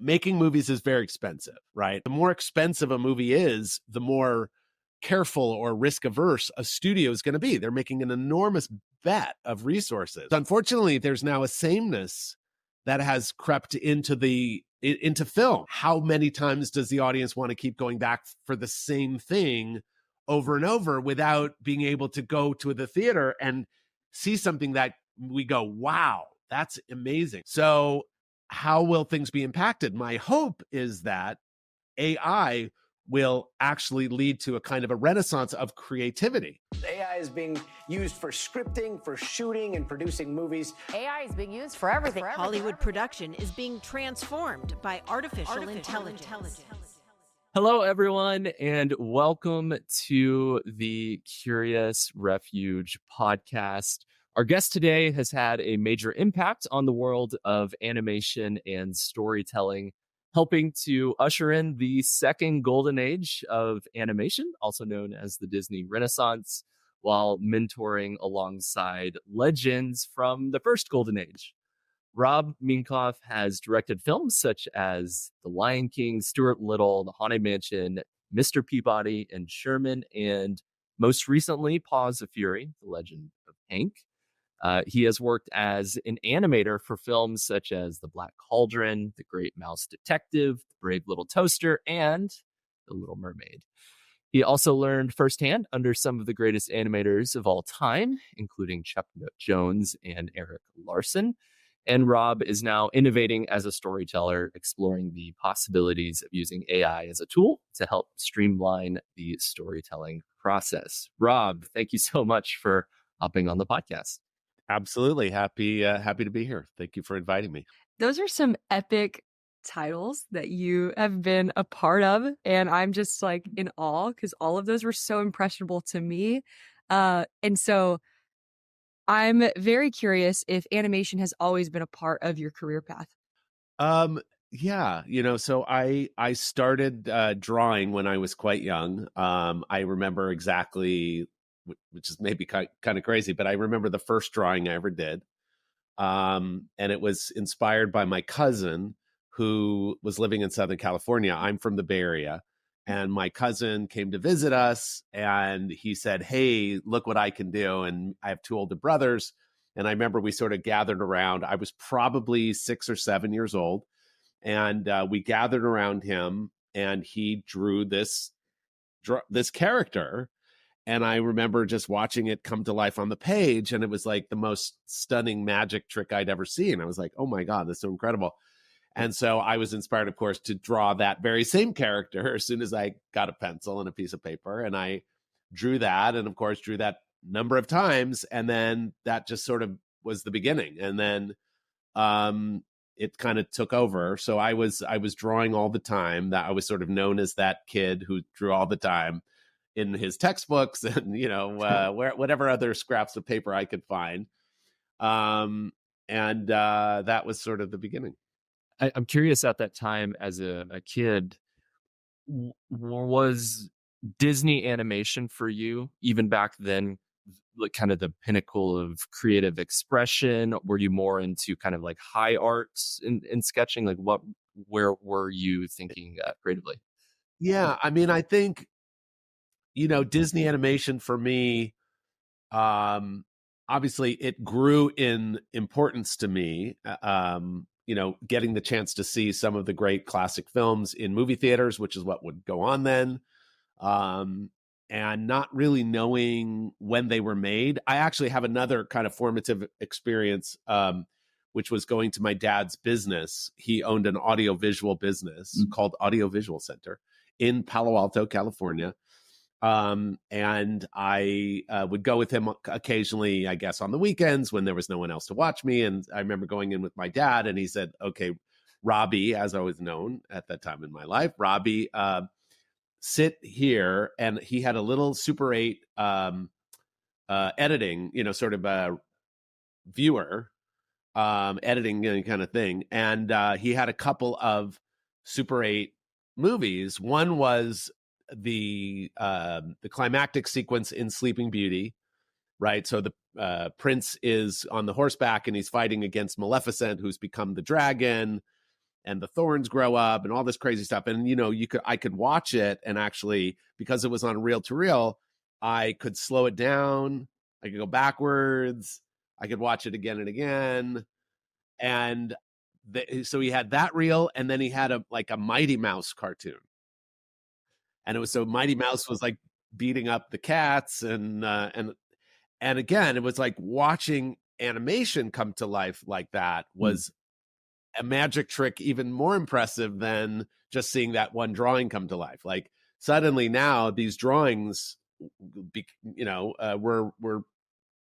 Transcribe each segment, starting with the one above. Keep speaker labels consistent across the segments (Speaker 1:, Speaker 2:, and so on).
Speaker 1: making movies is very expensive, right? The more expensive a movie is, the more careful or risk averse a studio is going to be. They're making an enormous bet of resources. Unfortunately, there's now a sameness that has crept into film. How many times does the audience want to keep going back for the same thing over and over without being able to go to the theater and see something that we go, wow, that's amazing. So how will things be impacted? My hope is that AI will actually lead to a kind of a renaissance of creativity.
Speaker 2: AI is being used for scripting, for shooting and producing movies.
Speaker 3: AI is being used for everything.
Speaker 4: Hollywood production is being transformed by artificial intelligence.
Speaker 5: Hello, everyone, and welcome to the Curious Refuge Podcast. Our guest today has had a major impact on the world of animation and storytelling, helping to usher in the second golden age of animation, also known as the Disney Renaissance, while mentoring alongside legends from the first golden age. Rob Minkoff has directed films such as The Lion King, Stuart Little, The Haunted Mansion, Mr. Peabody and Sherman, and most recently, Paws of Fury, The Legend of Hank. He has worked as an animator for films such as The Black Cauldron, The Great Mouse Detective, The Brave Little Toaster, and The Little Mermaid. He also learned firsthand under some of the greatest animators of all time, including Chuck Jones and Eric Larson. And Rob is now innovating as a storyteller, exploring the possibilities of using AI as a tool to help streamline the storytelling process. Rob, thank you so much for hopping on the podcast.
Speaker 1: Absolutely. Happy to be here. Thank you for inviting me.
Speaker 6: Those are some epic titles that you have been a part of. And I'm just like in awe because all of those were so impressionable to me. And so I'm very curious if animation has always been a part of your career path.
Speaker 1: Yeah, so I started drawing when I was quite young. I remember exactly, which is maybe kind of crazy, but I remember the first drawing I ever did. And it was inspired by my cousin who was living in Southern California. I'm from the Bay Area. And my cousin came to visit us and he said, hey, look what I can do. And I have two older brothers. And I remember we sort of gathered around. I was probably 6 or 7 years old. And we gathered around him and he drew this character. And I remember just watching it come to life on the page. And it was like the most stunning magic trick I'd ever seen. I was like, oh my God, that's so incredible. And so I was inspired, of course, to draw that very same character as soon as I got a pencil and a piece of paper. And I drew that and, of course, drew that number of times. And then that just sort of was the beginning. And then it kind of took over. So I was drawing all the time. That I was sort of known as that kid who drew all the time in his textbooks and, whatever other scraps of paper I could find. And that was sort of the beginning.
Speaker 5: I'm curious at that time as a kid, was Disney animation for you even back then, like kind of the pinnacle of creative expression? Were you more into kind of like high arts in sketching? Like where were you thinking creatively?
Speaker 1: Yeah, I mean, I think, Disney animation for me, obviously it grew in importance to me. Getting the chance to see some of the great classic films in movie theaters, which is what would go on then, and not really knowing when they were made. I actually have another kind of formative experience, which was going to my dad's business. He owned an audiovisual business called Audiovisual Center in Palo Alto, California. And I would go with him occasionally, I guess, on the weekends when there was no one else to watch me. And I remember going in with my dad and he said, okay, Robbie, as I was known at that time in my life, Robbie, sit here. And he had a little Super 8 editing, sort of a viewer editing kind of thing. And he had a couple of Super 8 movies. One was the climactic sequence in Sleeping Beauty, right? So the prince is on the horseback and he's fighting against Maleficent, who's become the dragon. and the thorns grow up and all this crazy stuff. And, I could watch it, and actually, because it was on reel to reel, I could slow it down. I could go backwards. I could watch it again and again. And so he had that reel, and then he had a Mighty Mouse cartoon. And it was, so Mighty Mouse was like beating up the cats, and again, it was like watching animation come to life like that was a magic trick, even more impressive than just seeing that one drawing come to life. Like, suddenly now these drawings, were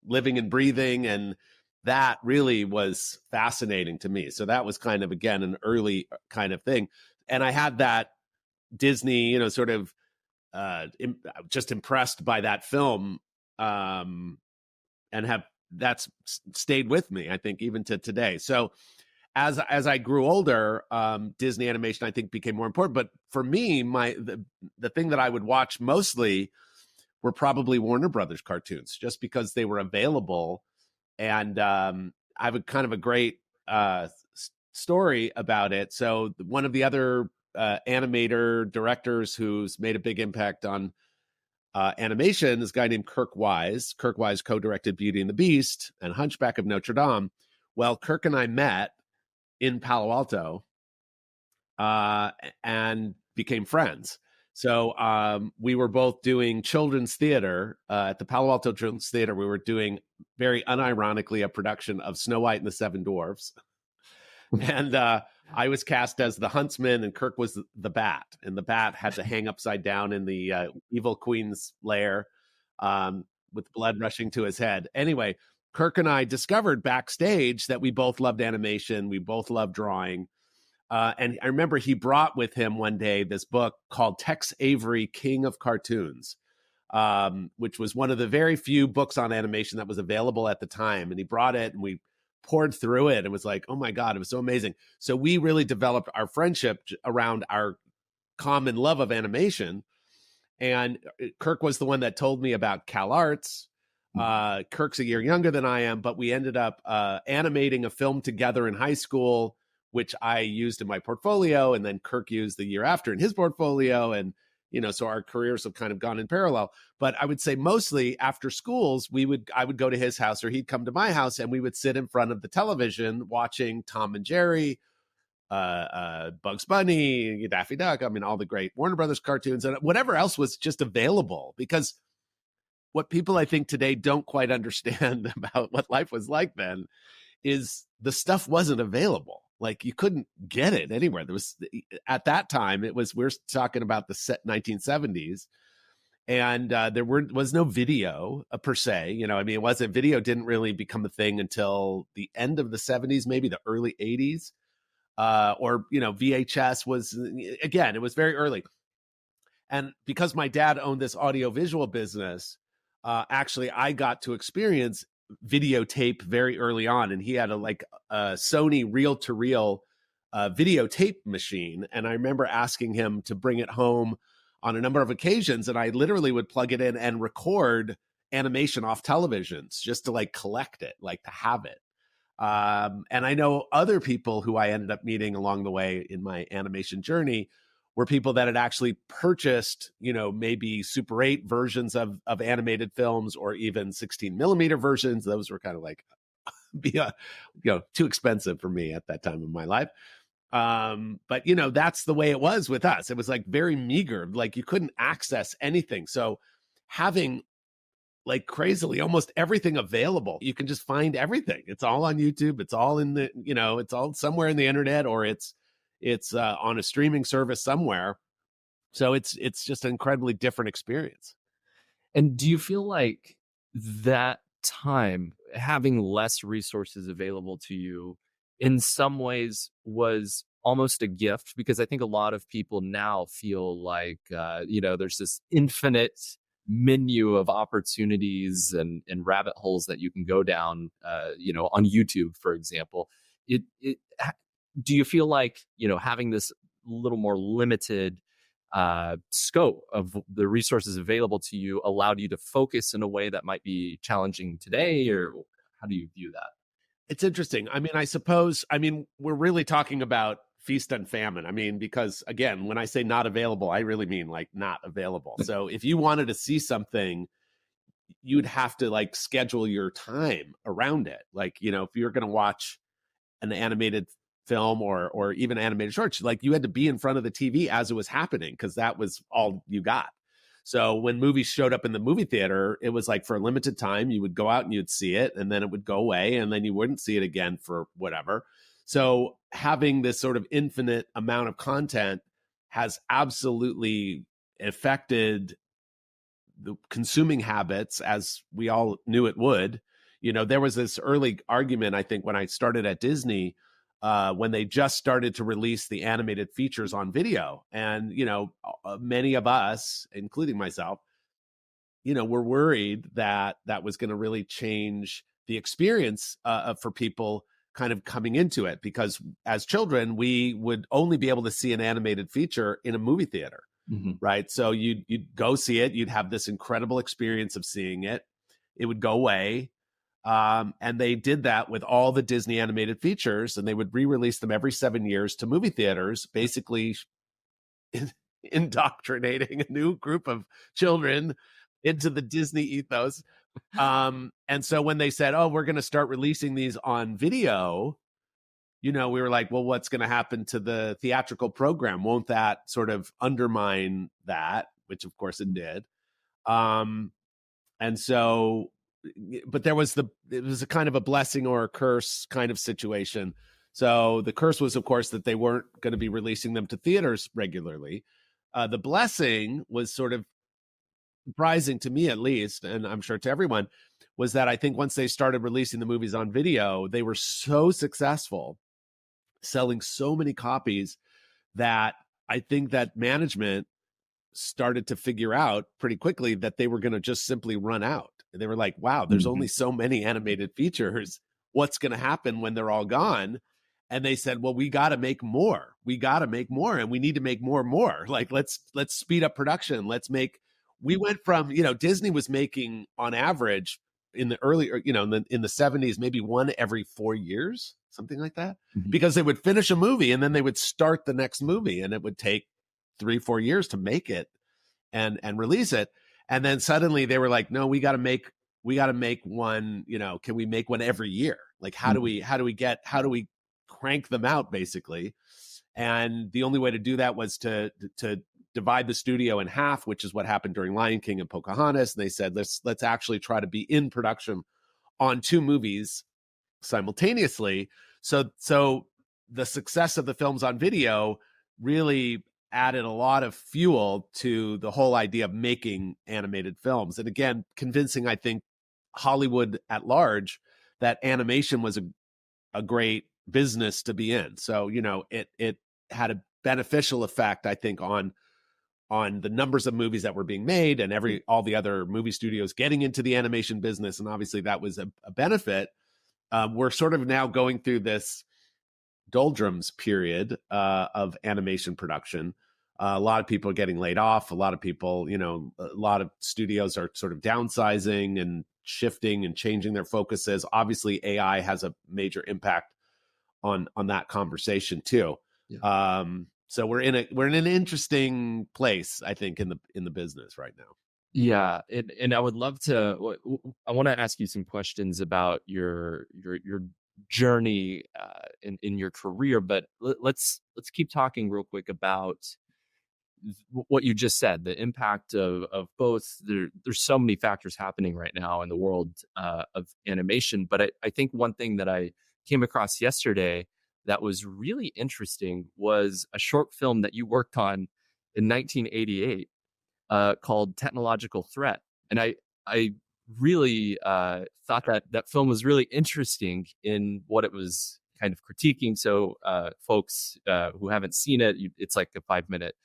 Speaker 1: living and breathing, and that really was fascinating to me. So that was kind of, again, an early kind of thing. And I had that Disney, sort of just impressed by that film, and that's stayed with me, I think, even to today. So as I grew older, Disney animation, I think, became more important. But for me, the thing that I would watch mostly were probably Warner Brothers cartoons, just because they were available. And I have a great story about it. So one of the other animator directors who's made a big impact on animation is a guy named Kirk Wise. Kirk Wise co-directed Beauty and the Beast and Hunchback of Notre Dame. Well, Kirk and I met in Palo Alto and became friends. So we were both doing children's theater at the Palo Alto Children's Theater. We were doing, very unironically, a production of Snow White and the Seven Dwarfs. And I was cast as the huntsman, and Kirk was the bat. And the bat had to hang upside down in the evil queen's lair with blood rushing to his head. Anyway, Kirk and I discovered backstage that we both loved animation. We both loved drawing. And I remember he brought with him one day this book called Tex Avery, King of Cartoons, which was one of the very few books on animation that was available at the time. And he brought it, and we poured through it, and was like, oh my God, it was so amazing. So we really developed our friendship around our common love of animation. And Kirk was the one that told me about CalArts. Kirk's a year younger than I am, but we ended up animating a film together in high school, which I used in my portfolio, and then Kirk used the year after in his portfolio. And, so our careers have kind of gone in parallel. But I would say mostly after schools, I would go to his house, or he'd come to my house, and we would sit in front of the television watching Tom and Jerry, Bugs Bunny, Daffy Duck. I mean, all the great Warner Brothers cartoons, and whatever else was just available. Because what people, I think, today don't quite understand about what life was like then is the stuff wasn't available. Like, you couldn't get it anywhere. There was, at that time, we're talking about the 1970s, and there was no video per se. Video didn't really become a thing until the end of the 70s, maybe the early 80s, or VHS was, again, it was very early. And because my dad owned this audiovisual business, actually, I got to experience videotape very early on, and he had a Sony reel-to-reel videotape machine. And I remember asking him to bring it home on a number of occasions, and I literally would plug it in and record animation off televisions just to collect it, to have it. And I know other people who I ended up meeting along the way in my animation journey were people that had actually purchased, maybe Super 8 versions of animated films, or even 16 millimeter versions. Those were kind of too expensive for me at that time in my life. But that's the way it was with us. It was very meager, you couldn't access anything. So having crazily almost everything available, you can just find everything. It's all on YouTube. It's all in the, it's all somewhere in the internet, or it's on a streaming service somewhere. So it's just an incredibly different experience.
Speaker 5: And do you feel like that time, having less resources available to you, in some ways was almost a gift? Because I think a lot of people now feel like, there's this infinite menu of opportunities and rabbit holes that you can go down, on YouTube, for example. Do you feel like, having this little more limited scope of the resources available to you allowed you to focus in a way that might be challenging today, or how do you view that?
Speaker 1: It's interesting. I mean, I suppose, we're really talking about feast and famine. I mean, because again, when I say not available, I really mean like not available. So if you wanted to see something, you'd have to like schedule your time around it. Like, you know, if you're going to watch an animated film or even animated shorts, like you had to be in front of the TV as it was happening, because that was all you got. So when movies showed up in the movie theater, it was like for a limited time, you would go out and you'd see it, and then it would go away, and then you wouldn't see it again for whatever. So having this sort of infinite amount of content has absolutely affected the consuming habits, as we all knew it would. You know, there was this early argument, I think, when I started at Disney, when they just started to release the animated features on video. And, you know, many of us, including myself, you know, were worried that that was going to really change the experience for people kind of coming into it. Because as children, we would only be able to see an animated feature in a movie theater. Mm-hmm. Right. So you'd go see it. You'd have this incredible experience of seeing it. It would go away. And they did that with all the Disney animated features, and they would re-release them every 7 years to movie theaters, basically indoctrinating a new group of children into the Disney ethos. And so when they said, oh, we're going to start releasing these on video, you know, we were like, well, what's going to happen to the theatrical program? Won't that sort of undermine that? Which of course it did. And so, but it was a kind of a blessing or a curse kind of situation. So the curse was, of course, that they weren't going to be releasing them to theaters regularly. The blessing was sort of surprising to me, at least, and I'm sure to everyone, was that I think once they started releasing the movies on video, they were so successful, selling so many copies, that I think that management started to figure out pretty quickly that they were going to just simply run out. They were like, wow, there's only so many animated features. What's going to happen when they're all gone? And they said, well, we got to make more. We got to make more, and we need to make more. Like, let's speed up production. We went from, you know, Disney was making on average in the early, you know, in the 70s, maybe one every 4 years, something like that, because they would finish a movie and then they would start the next movie, and it would take 3-4 years to make it and release it. And then suddenly they were like, no, we got to make one, you know, can we make one every year? Like, how do we crank them out, basically? And the only way to do that was to divide the studio in half, which is what happened during Lion King and Pocahontas. And they said, let's actually try to be in production on 2 movies simultaneously. So the success of the films on video really added a lot of fuel to the whole idea of making animated films. And again, convincing, I think, Hollywood at large that animation was a great business to be in. So, you know, it had a beneficial effect, I think, on the numbers of movies that were being made, and all the other movie studios getting into the animation business. And obviously that was a benefit. We're sort of now going through this doldrums period of animation production. A lot of people are getting laid off. A lot of people, you know, a lot of studios are sort of downsizing and shifting and changing their focuses. Obviously, AI has a major impact on that conversation too. Yeah. So we're in an interesting place, I think, in the business right now.
Speaker 5: Yeah, and I would love to. I want to ask you some questions about your journey in your career, but let's keep talking real quick about what you just said, the impact of both. There's so many factors happening right now in the world of animation, but I think one thing that I came across yesterday that was really interesting was a short film that you worked on in 1988 called Technological Threat. And I really thought that film was really interesting in what it was kind of critiquing. So folks who haven't seen it, it's like a 5-minute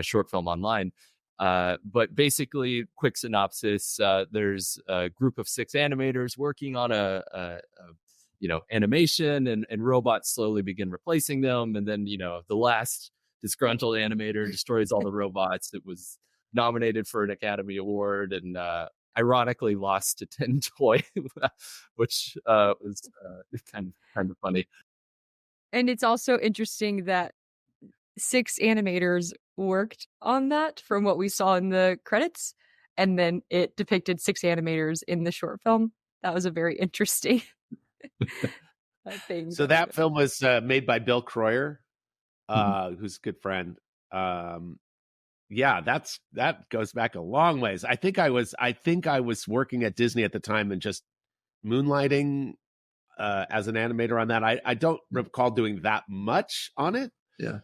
Speaker 5: short film online. But basically, quick synopsis, there's a group of 6 animators working on a animation, and robots slowly begin replacing them. And then, the last disgruntled animator destroys all the robots. It was nominated for an Academy Award and ironically lost to Tin Toy, which was kind of funny.
Speaker 6: And it's also interesting that 6 animators worked on that from what we saw in the credits. And then it depicted 6 animators in the short film. That was a very interesting thing.
Speaker 1: So that film was made by Bill Croyer, who's a good friend. Yeah, that goes back a long ways. I think I was working at Disney at the time and just moonlighting as an animator on that. I don't recall doing that much on it.
Speaker 5: Yeah.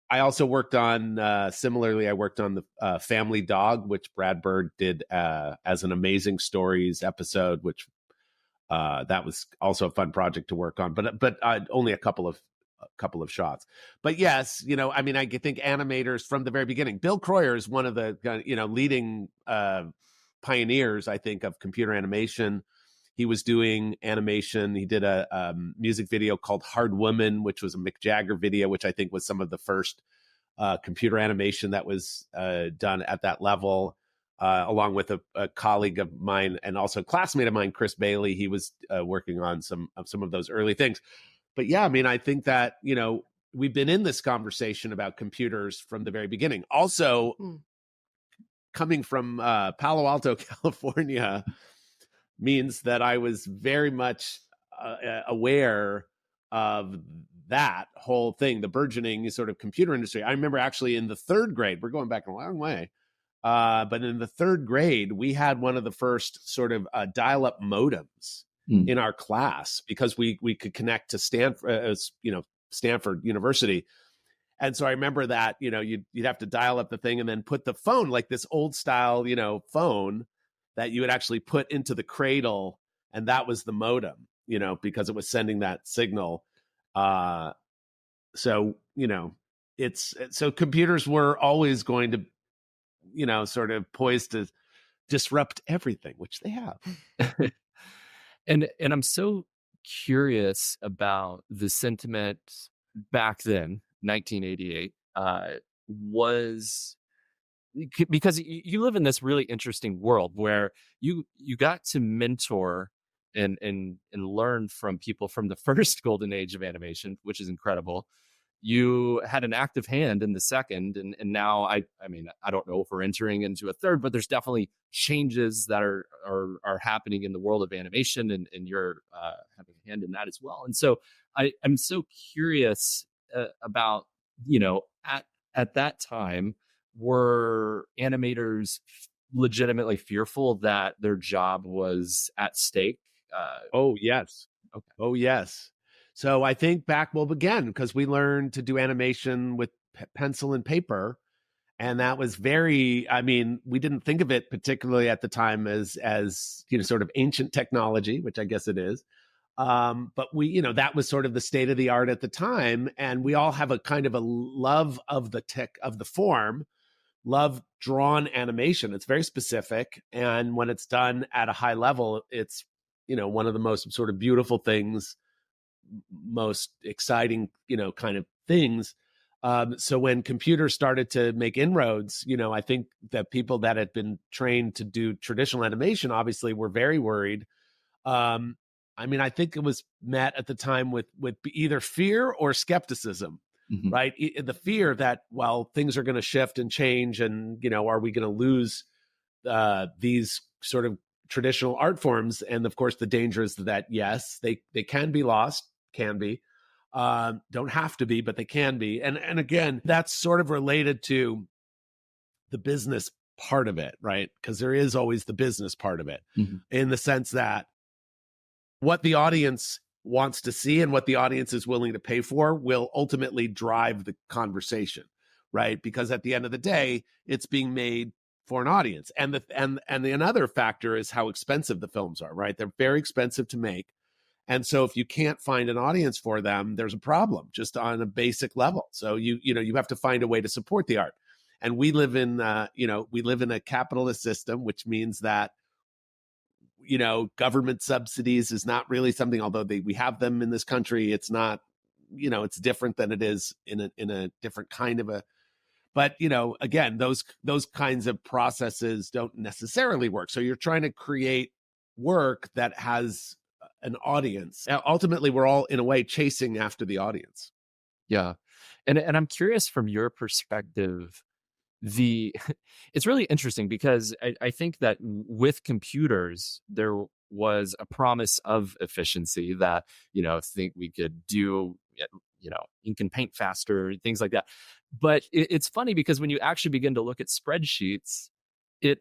Speaker 1: I also worked on similarly. I worked on the Family Dog, which Brad Bird did as an Amazing Stories episode, which that was also a fun project to work on. But only a couple of shots. But yes, I mean, I think animators from the very beginning. Bill Croyer is one of the leading pioneers, I think, of computer animation. He was doing animation. He did a music video called Hard Woman, which was a Mick Jagger video, which I think was some of the first computer animation that was done at that level, along with a colleague of mine and also a classmate of mine, Chris Bailey. He was working on some of those early things. But yeah, I mean, I think that, we've been in this conversation about computers from the very beginning. Also, coming from Palo Alto, California, means that I was very much aware of that whole thing, the burgeoning sort of computer industry. I remember actually in the 3rd grade, we're going back a long way, but in the 3rd grade, we had one of the first sort of dial-up modems in our class because we could connect to Stanford University. And so I remember that, you'd have to dial up the thing and then put the phone, like this old style, phone that you would actually put into the cradle. And that was the modem, because it was sending that signal. So computers were always going to, sort of poised to disrupt everything, which they have.
Speaker 5: And I'm so curious about the sentiment back then, 1988, was because you live in this really interesting world where you got to mentor and learn from people from the first golden age of animation, which is incredible. You had an active hand in the second, and now I mean, I don't know if we're entering into a third, but there's definitely changes that are happening in the world of animation, and you're having a hand in that as well. And so I'm so curious about, at that time, were animators legitimately fearful that their job was at stake?
Speaker 1: Oh yes.
Speaker 5: Okay.
Speaker 1: Oh yes. So I think back, again, because we learned to do animation with pencil and paper. And that was we didn't think of it particularly at the time as sort of ancient technology, which I guess it is. But that was sort of the state of the art at the time. And we all have a kind of a love of the of the form, love drawn animation. It's very specific. And when it's done at a high level, it's, one of the most sort of beautiful things, most exciting, kind of things. So when computers started to make inroads, I think that people that had been trained to do traditional animation obviously were very worried. I think it was met at the time with either fear or skepticism, right? The fear that, well, things are going to shift and change, and are we going to lose these sort of traditional art forms? And of course, the danger is that yes, they can be lost. Can be, don't have to be, but they can be. And again, that's sort of related to the business part of it, right? Because there is always the business part of it, in the sense that what the audience wants to see and what the audience is willing to pay for will ultimately drive the conversation, right? Because at the end of the day, it's being made for an audience. And another factor is how expensive the films are, right? They're very expensive to make. And so if you can't find an audience for them, there's a problem just on a basic level. So you have to find a way to support the art. And we live in a capitalist system, which means that, government subsidies is not really something, although we have them in this country. It's not, it's different than it is in a different kind of a, but, again, those kinds of processes don't necessarily work. So you're trying to create work that has an audience. Ultimately, we're all in a way chasing after the audience.
Speaker 5: Yeah. And I'm curious from your perspective, the it's really interesting because I think that with computers there was a promise of efficiency that think we could do ink and paint faster, things like that. But it's funny because when you actually begin to look at spreadsheets, it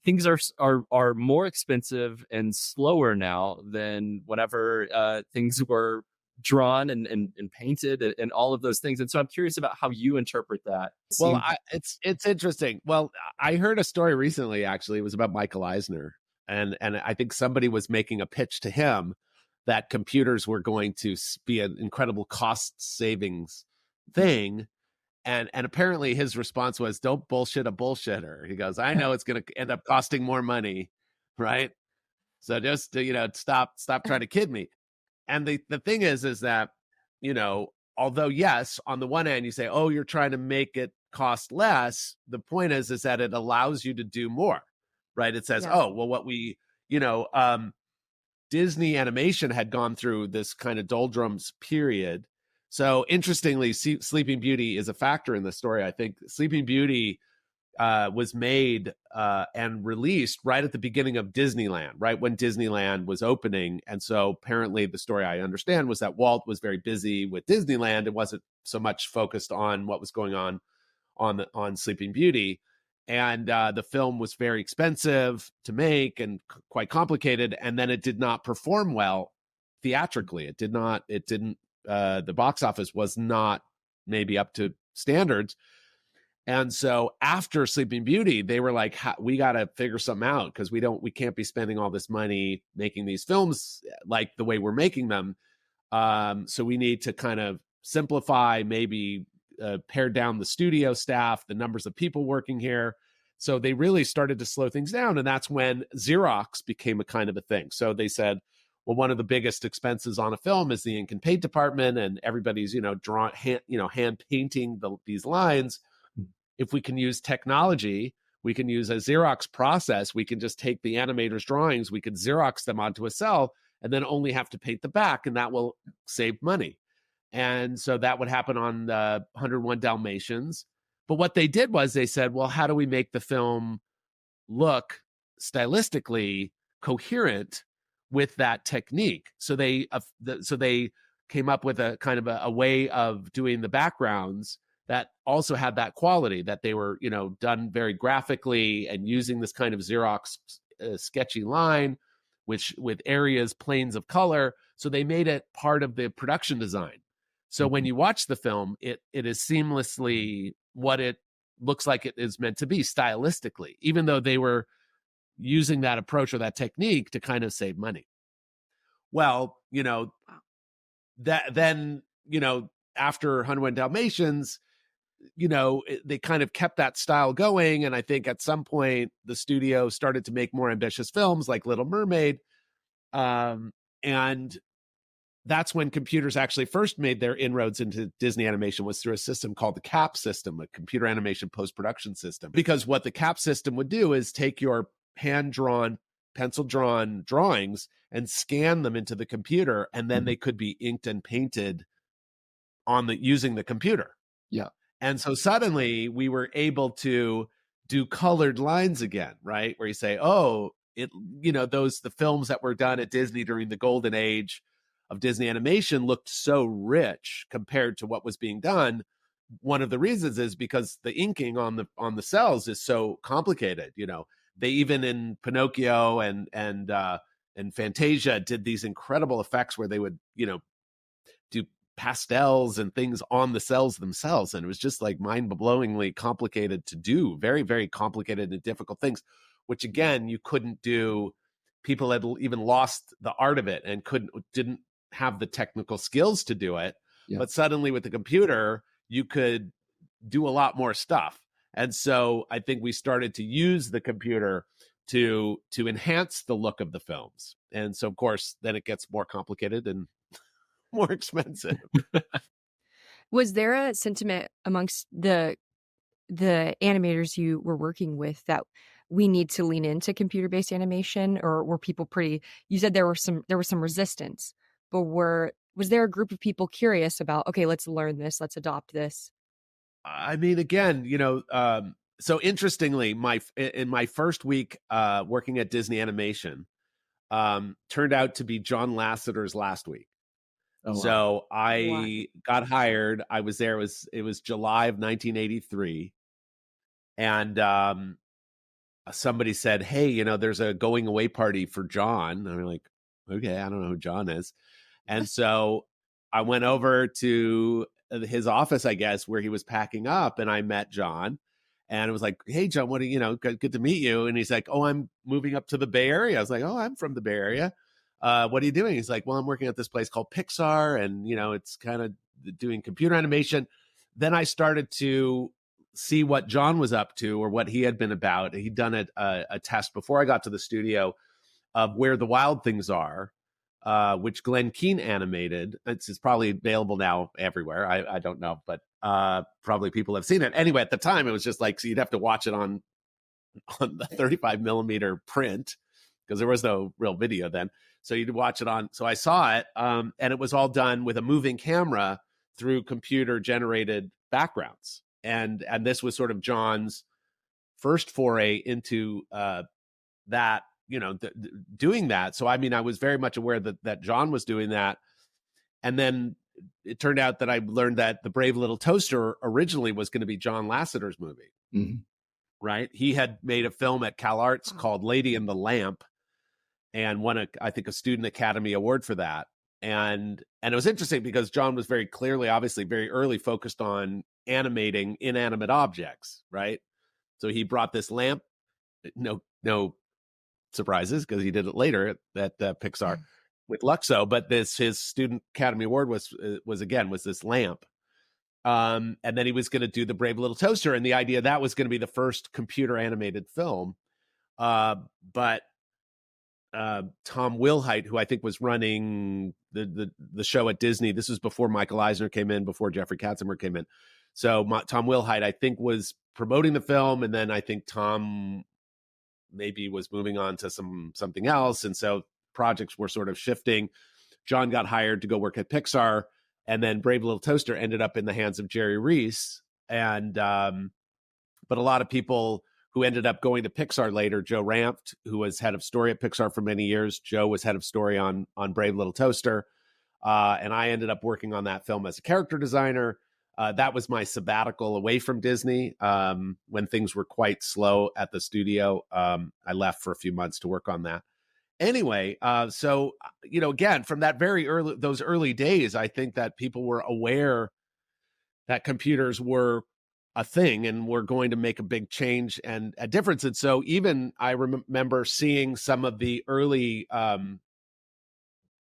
Speaker 5: things are more expensive and slower now than whenever things were drawn and painted and all of those things. And so I'm curious about how you interpret that.
Speaker 1: Well, it's interesting. Well, I heard a story recently. Actually, it was about Michael Eisner, and I think somebody was making a pitch to him that computers were going to be an incredible cost savings thing. And apparently his response was, "Don't bullshit a bullshitter." He goes, "I know it's going to end up costing more money, right? So just stop trying to kid me." And the thing is that although yes, on the one hand you say, "Oh, you're trying to make it cost less," the point is that it allows you to do more, right? It says, "Oh, well, what we Disney animation had gone through this kind of doldrums period." So interestingly, Sleeping Beauty is a factor in the story. I think Sleeping Beauty was made and released right at the beginning of Disneyland, right when Disneyland was opening. And so apparently the story I understand was that Walt was very busy with Disneyland and wasn't so much focused on what was going on Sleeping Beauty. And the film was very expensive to make and quite complicated. And then it did not perform well theatrically. It didn't. The box office was not maybe up to standards. And so after Sleeping Beauty, they were like, we got to figure something out because we can't be spending all this money making these films like the way we're making them. So we need to kind of simplify, maybe pare down the studio staff, the numbers of people working here. So they really started to slow things down. And that's when Xerox became a kind of a thing. So they said, well, one of the biggest expenses on a film is the ink and paint department, and everybody's hand painting these lines. If we can use technology, we can use a Xerox process. We can just take the animator's drawings, we could Xerox them onto a cell, and then only have to paint the back, and that will save money. And so that would happen on the 101 Dalmatians. But what they did was they said, well, how do we make the film look stylistically coherent with that technique? So they came up with a kind of a way of doing the backgrounds that also had that quality, that they were done very graphically and using this kind of Xerox sketchy line, which with areas, planes of color. So they made it part of the production design. So when you watch the film, it is seamlessly what it looks like it is meant to be stylistically, even though they were using that approach or that technique to kind of save money. Well, after 101 Dalmatians, they kind of kept that style going. And I think at some point the studio started to make more ambitious films like Little Mermaid. And that's when computers actually first made their inroads into Disney animation, was through a system called the CAP system, a computer animation post-production system. Because what the CAP system would do is take your hand-drawn, pencil-drawn drawings and scan them into the computer, and then they could be inked and painted using the computer.
Speaker 5: Yeah.
Speaker 1: And so suddenly we were able to do colored lines again, right? Where you say, oh, the films that were done at Disney during the golden age of Disney animation looked so rich compared to what was being done. One of the reasons is because the inking on the cells is so complicated. They even in Pinocchio and Fantasia did these incredible effects where they would, do pastels and things on the cells themselves. And it was just like mind-blowingly complicated to do, very, very complicated and difficult things, which again, you couldn't do. People had even lost the art of it and didn't have the technical skills to do it. Yeah. But suddenly with the computer, you could do a lot more stuff. And so I think we started to use the computer to enhance the look of the films. And so, of course, then it gets more complicated and more expensive.
Speaker 6: Was there a sentiment amongst the animators you were working with that we need to lean into computer-based animation, or were people you said there was some resistance, but were was there a group of people curious about, okay, let's learn this, let's adopt this?
Speaker 1: I mean, again, so interestingly, in my first week working at Disney Animation, turned out to be John Lasseter's last week.
Speaker 5: Oh, wow.
Speaker 1: So I got hired. I was there. It was July of 1983, and somebody said, "Hey, there's a going away party for John." And I'm like, "Okay, I don't know who John is." And so I went over to his office, I guess, where he was packing up, and I met John. And it was like, "Hey, John, what do good to meet you?" And he's like, "Oh, I'm moving up to the Bay Area." I was like, "Oh, I'm from the Bay Area. What are you doing?" He's like, "Well, I'm working at this place called Pixar, and it's kind of doing computer animation." Then I started to see what John was up to or what he had been about. He'd done a test before I got to the studio of Where the Wild Things Are, which Glenn Keane animated. It's probably available now everywhere. I don't know, but probably people have seen it. Anyway, at the time, it was just like, so you'd have to watch it on the 35 millimeter print because there was no real video then. So you'd watch it on. So I saw it, and it was all done with a moving camera through computer generated backgrounds. And this was sort of John's first foray into that, doing that. So, I mean, I was very much aware that John was doing that. And then it turned out that I learned that The Brave Little Toaster originally was going to be John Lasseter's movie, right? He had made a film at Cal Arts called Lady in the Lamp and won, I think, a Student Academy Award for that. And it was interesting because John was very clearly, obviously, very early focused on animating inanimate objects, right? So he brought this lamp, no surprises because he did it later at Pixar with Luxo, but his Student Academy Award was this lamp. And then he was going to do The Brave Little Toaster, and the idea that was going to be the first computer animated film. But Tom Wilhite, who I think was running the show at Disney, this was before Michael Eisner came in, before Jeffrey Katzenberg came in. So Tom Wilhite, I think, was promoting the film, and then I think Tom maybe was moving on to something else, and so projects were sort of shifting. John got hired to go work at Pixar, and then Brave Little Toaster ended up in the hands of Jerry Reese, and but a lot of people who ended up going to Pixar later, Joe Rampt, who was head of story at Pixar for many years. Joe was head of story on Brave Little Toaster, and I ended up working on that film as a character designer. That was my sabbatical away from Disney when things were quite slow at the studio. I left for a few months to work on that. Anyway, so, again, from those early days, I think that people were aware that computers were a thing and were going to make a big change and a difference. And so even I remember seeing some of the early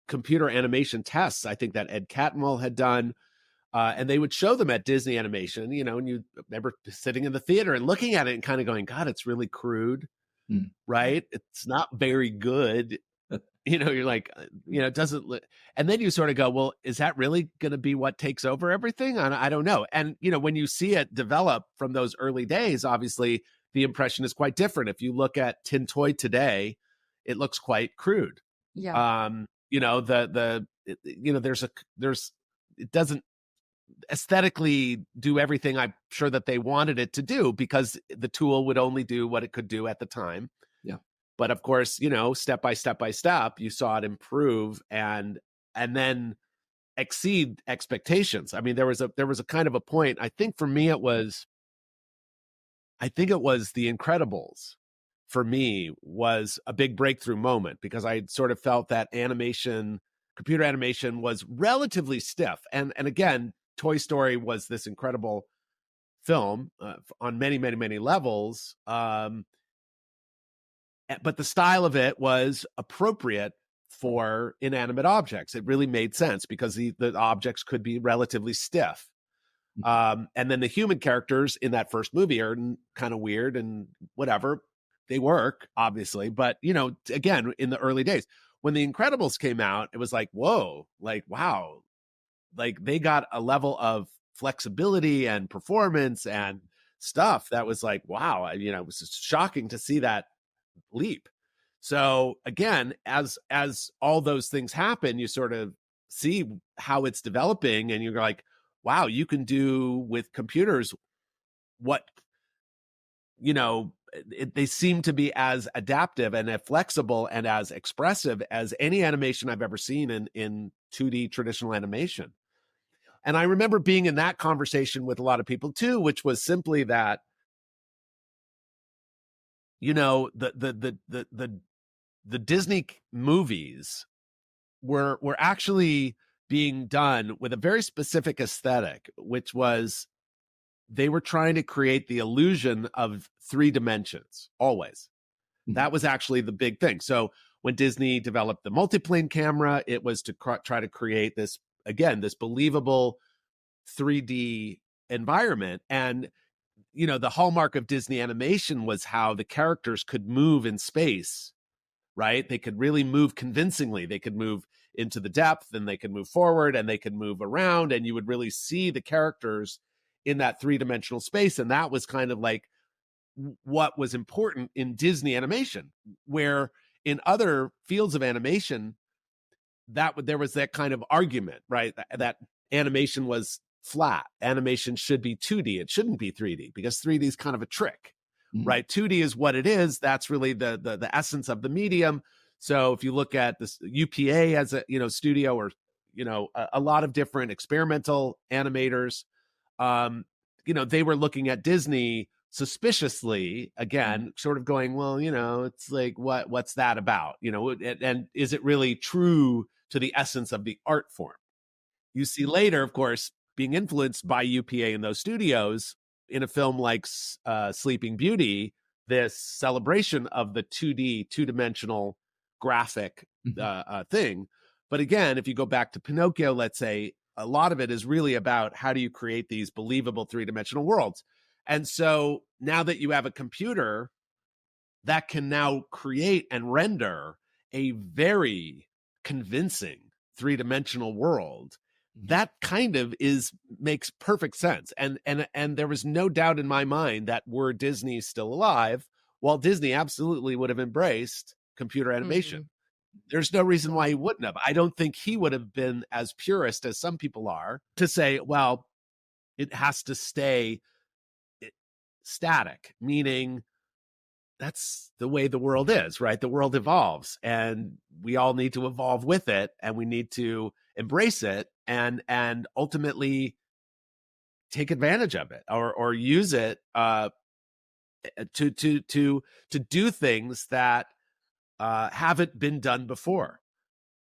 Speaker 1: computer animation tests, I think that Ed Catmull had done. And they would show them at Disney Animation, and you remember sitting in the theater and looking at it and kind of going, God, it's really crude, right? It's not very good. You're like, it doesn't, and then you sort of go, well, is that really going to be what takes over everything? I don't know. And, when you see it develop from those early days, obviously the impression is quite different. If you look at Tin Toy today, it looks quite crude.
Speaker 6: Yeah.
Speaker 1: It doesn't aesthetically do everything I'm sure that they wanted it to do because the tool would only do what it could do at the time.
Speaker 5: Yeah.
Speaker 1: But of course, step by step, you saw it improve and then exceed expectations. I mean, there was a kind of a point. I think for me, it was The Incredibles. For me, was a big breakthrough moment because I sort of felt that computer animation was relatively stiff. And again, Toy Story was this incredible film on many, many, many levels. But the style of it was appropriate for inanimate objects. It really made sense because the objects could be relatively stiff. And then the human characters in that first movie are kind of weird and whatever. They work, obviously. But, again, in the early days, when The Incredibles came out, it was like, whoa, like, wow. Like they got a level of flexibility and performance and stuff that was like, wow, it was just shocking to see that leap. So again, as all those things happen, you sort of see how it's developing, and you're like, wow, you can do with computers what, they seem to be as adaptive and as flexible and as expressive as any animation I've ever seen in 2D traditional animation. And I remember being in that conversation with a lot of people too, which was simply that, the Disney movies were actually being done with a very specific aesthetic, which was they were trying to create the illusion of 3 dimensions always. That was actually the big thing. So when Disney developed the multiplane camera, it was to try to create this, again, this believable 3D environment. And, the hallmark of Disney animation was how the characters could move in space, right? They could really move convincingly. They could move into the depth, and they could move forward, and they could move around, and you would really see the characters in that 3-dimensional space. And that was kind of like what was important in Disney animation, where in other fields of animation, there was that kind of argument, right? That animation was flat. Animation should be 2D. It shouldn't be 3D, because 3D is kind of a trick, right? 2D is what it is. That's really the essence of the medium. So if you look at this UPA as a studio, or a lot of different experimental animators, they were looking at Disney suspiciously, again, sort of going, well, it's like, what's that about? And is it really true to the essence of the art form? You see later, of course, being influenced by UPA in those studios in a film like Sleeping Beauty, this celebration of the 2D, 2-dimensional graphic thing. But again, if you go back to Pinocchio, let's say, a lot of it is really about how do you create these believable 3-dimensional worlds. And so now that you have a computer that can now create and render a very convincing 3-dimensional world, that kind of makes perfect sense. And there was no doubt in my mind that were Disney still alive, Walt Disney absolutely would have embraced computer animation. There's no reason why he wouldn't have. I don't think he would have been as purist as some people are to say, well, it has to stay static, meaning that's the way the world is, right? The world evolves, and we all need to evolve with it, and we need to embrace it and ultimately take advantage of it, or use it to do things that haven't been done before.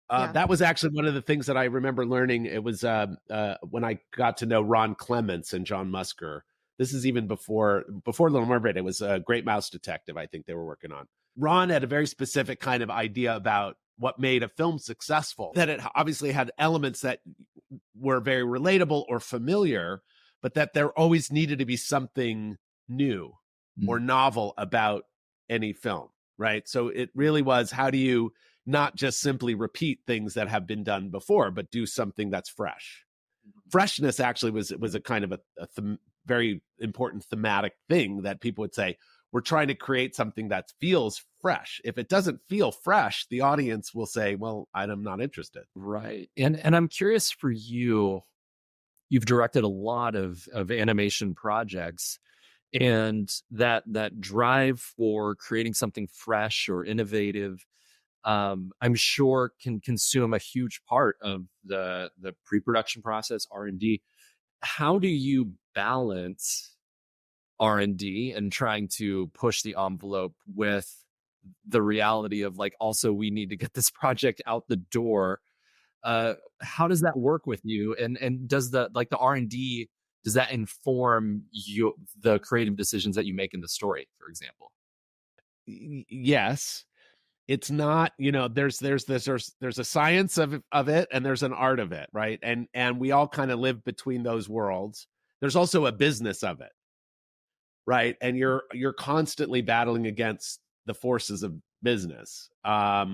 Speaker 1: That was actually one of the things that I remember learning. It was when I got to know Ron Clements and John Musker. This is even before Little Mermaid. It was a Great Mouse Detective, I think they were working on. Ron had a very specific kind of idea about what made a film successful, that it obviously had elements that were very relatable or familiar, but that there always needed to be something new or novel about any film, right? So it really was, how do you not just simply repeat things that have been done before, but do something that's fresh? Freshness actually was a kind of a very important thematic thing that people would say, we're trying to create something that feels fresh. If it doesn't feel fresh, the audience will say, well, I'm not interested.
Speaker 5: Right. And I'm curious for you, you've directed a lot of animation projects, and that drive for creating something fresh or innovative, I'm sure can consume a huge part of the pre-production process, R&D. How do you balance R&D and trying to push the envelope with the reality of, like, also we need to get this project out the door? How does that work with you? And does the R&D, does that inform the creative decisions that you make in the story, for example?
Speaker 1: Yes. It's not, there's a science of it, and there's an art of it, right? And we all kind of live between those worlds. There's also a business of it, right? And you're constantly battling against the forces of business. They're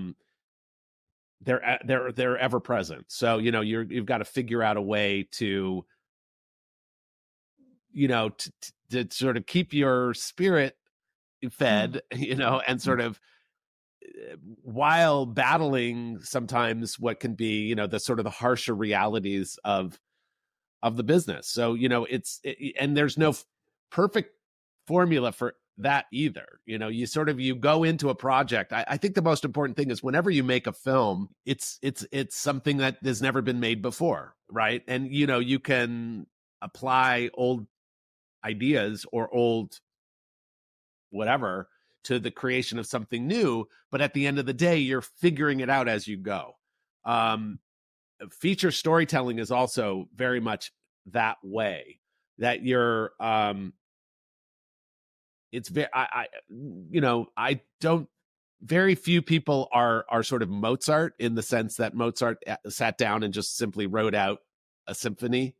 Speaker 1: ever present. So, you've got to figure out a way to, to sort of keep your spirit fed, and sort of while battling sometimes what can be, the sort of the harsher realities of the business. So, and there's no perfect formula for that either. You go into a project. I think the most important thing is whenever you make a film, it's something that has never been made before, right? And you can apply old ideas or old whatever to the creation of something new, but at the end of the day, you're figuring it out as you go. Feature storytelling is also very much that way, that you're it's very I don't very few people are sort of Mozart, in the sense that Mozart sat down and just simply wrote out a symphony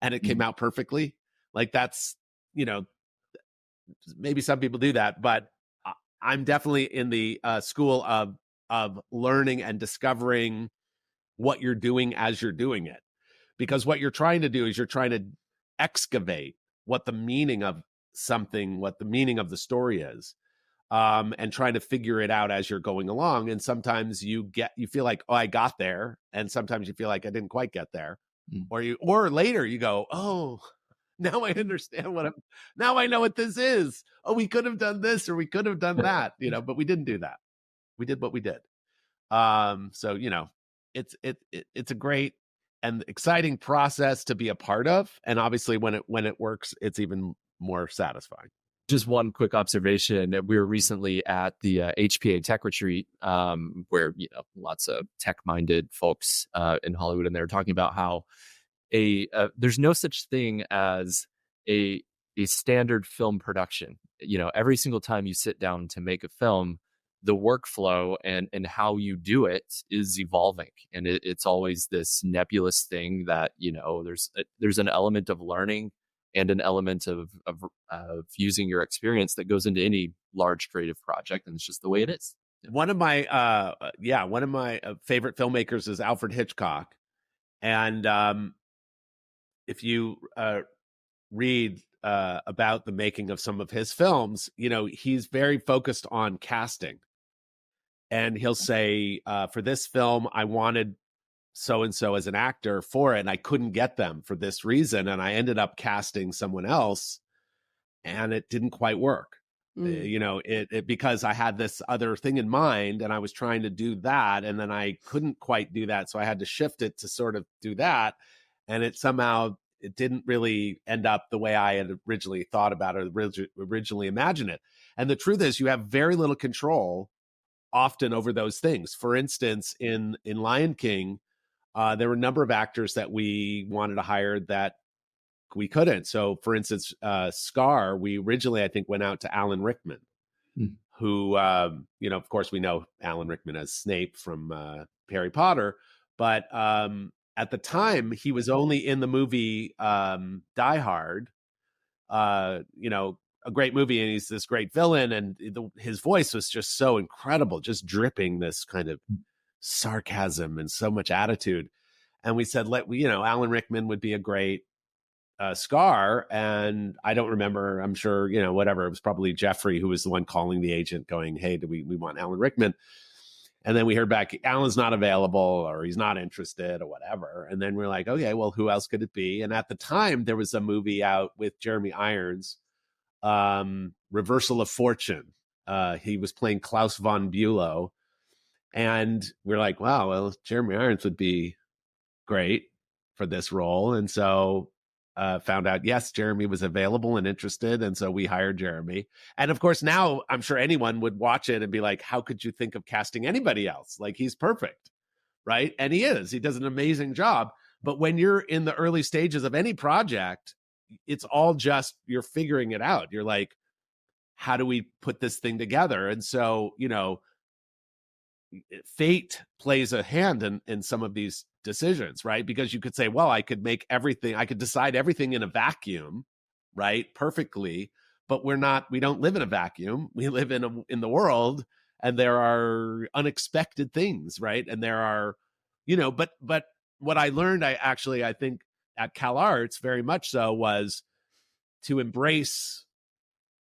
Speaker 1: and it came out perfectly. Like that's, maybe some people do that, but I'm definitely in the school of learning and discovering what you're doing as you're doing it. Because what you're trying to do is you're trying to excavate what the meaning of something, what the meaning of the story is, and trying to figure it out as you're going along. And sometimes you feel like, oh, I got there. And sometimes you feel like I didn't quite get there. Or later you go, oh, now I understand now I know what this is. Oh, we could have done this or we could have done that, but we didn't do that. We did what we did. So, it's a great and exciting process to be a part of. And obviously when it works, it's even more satisfying.
Speaker 5: Just one quick observation. We were recently at the HPA Tech Retreat, where lots of tech-minded folks in Hollywood, and they were talking about how there's no such thing as a standard film production. Every single time you sit down to make a film, the workflow and how you do it is evolving, and it's always this nebulous thing that there's an element of learning and an element of using your experience that goes into any large creative project, and it's just the way it is.
Speaker 1: One of my favorite filmmakers is Alfred Hitchcock, and if you read about the making of some of his films, he's very focused on casting. And he'll say, for this film, I wanted so-and-so as an actor for it, and I couldn't get them for this reason. And I ended up casting someone else, and it didn't quite work. Because I had this other thing in mind, and I was trying to do that, and then I couldn't quite do that. So I had to shift it to sort of do that. And it didn't really end up the way I had originally thought about it, originally imagined it. And the truth is, you have very little control often over those things. For instance, in Lion King, there were a number of actors that we wanted to hire that we couldn't. So, for instance, Scar, we originally, I think, went out to Alan Rickman, who, of course, we know Alan Rickman as Snape from Harry Potter. But at the time, he was only in the movie Die Hard, a great movie, and he's this great villain, and his voice was just so incredible, just dripping this kind of sarcasm and so much attitude. And we said, Alan Rickman would be a great Scar. And I don't remember, I'm sure, whatever, it was probably Jeffrey who was the one calling the agent going, hey, we want Alan Rickman? And then we heard back, Alan's not available, or he's not interested, or whatever. And then we're like, okay, well, who else could it be? And at the time, there was a movie out with Jeremy Irons, Reversal of Fortune. He was playing Klaus von Bülow. And we're like, wow, well, Jeremy Irons would be great for this role. And so found out, yes, Jeremy was available and interested. And so we hired Jeremy. And of course, now I'm sure anyone would watch it and be like, how could you think of casting anybody else? Like, he's perfect, right? And he is. He does an amazing job. But when you're in the early stages of any project, it's all just, you're figuring it out. You're like, how do we put this thing together? And so, fate plays a hand in some of these decisions, right? Because you could say, well, I could decide everything in a vacuum, right? Perfectly. But we don't live in a vacuum. We live in the world, and there are unexpected things, right? And there are, but what I learned, I think at Cal Arts very much so, was to embrace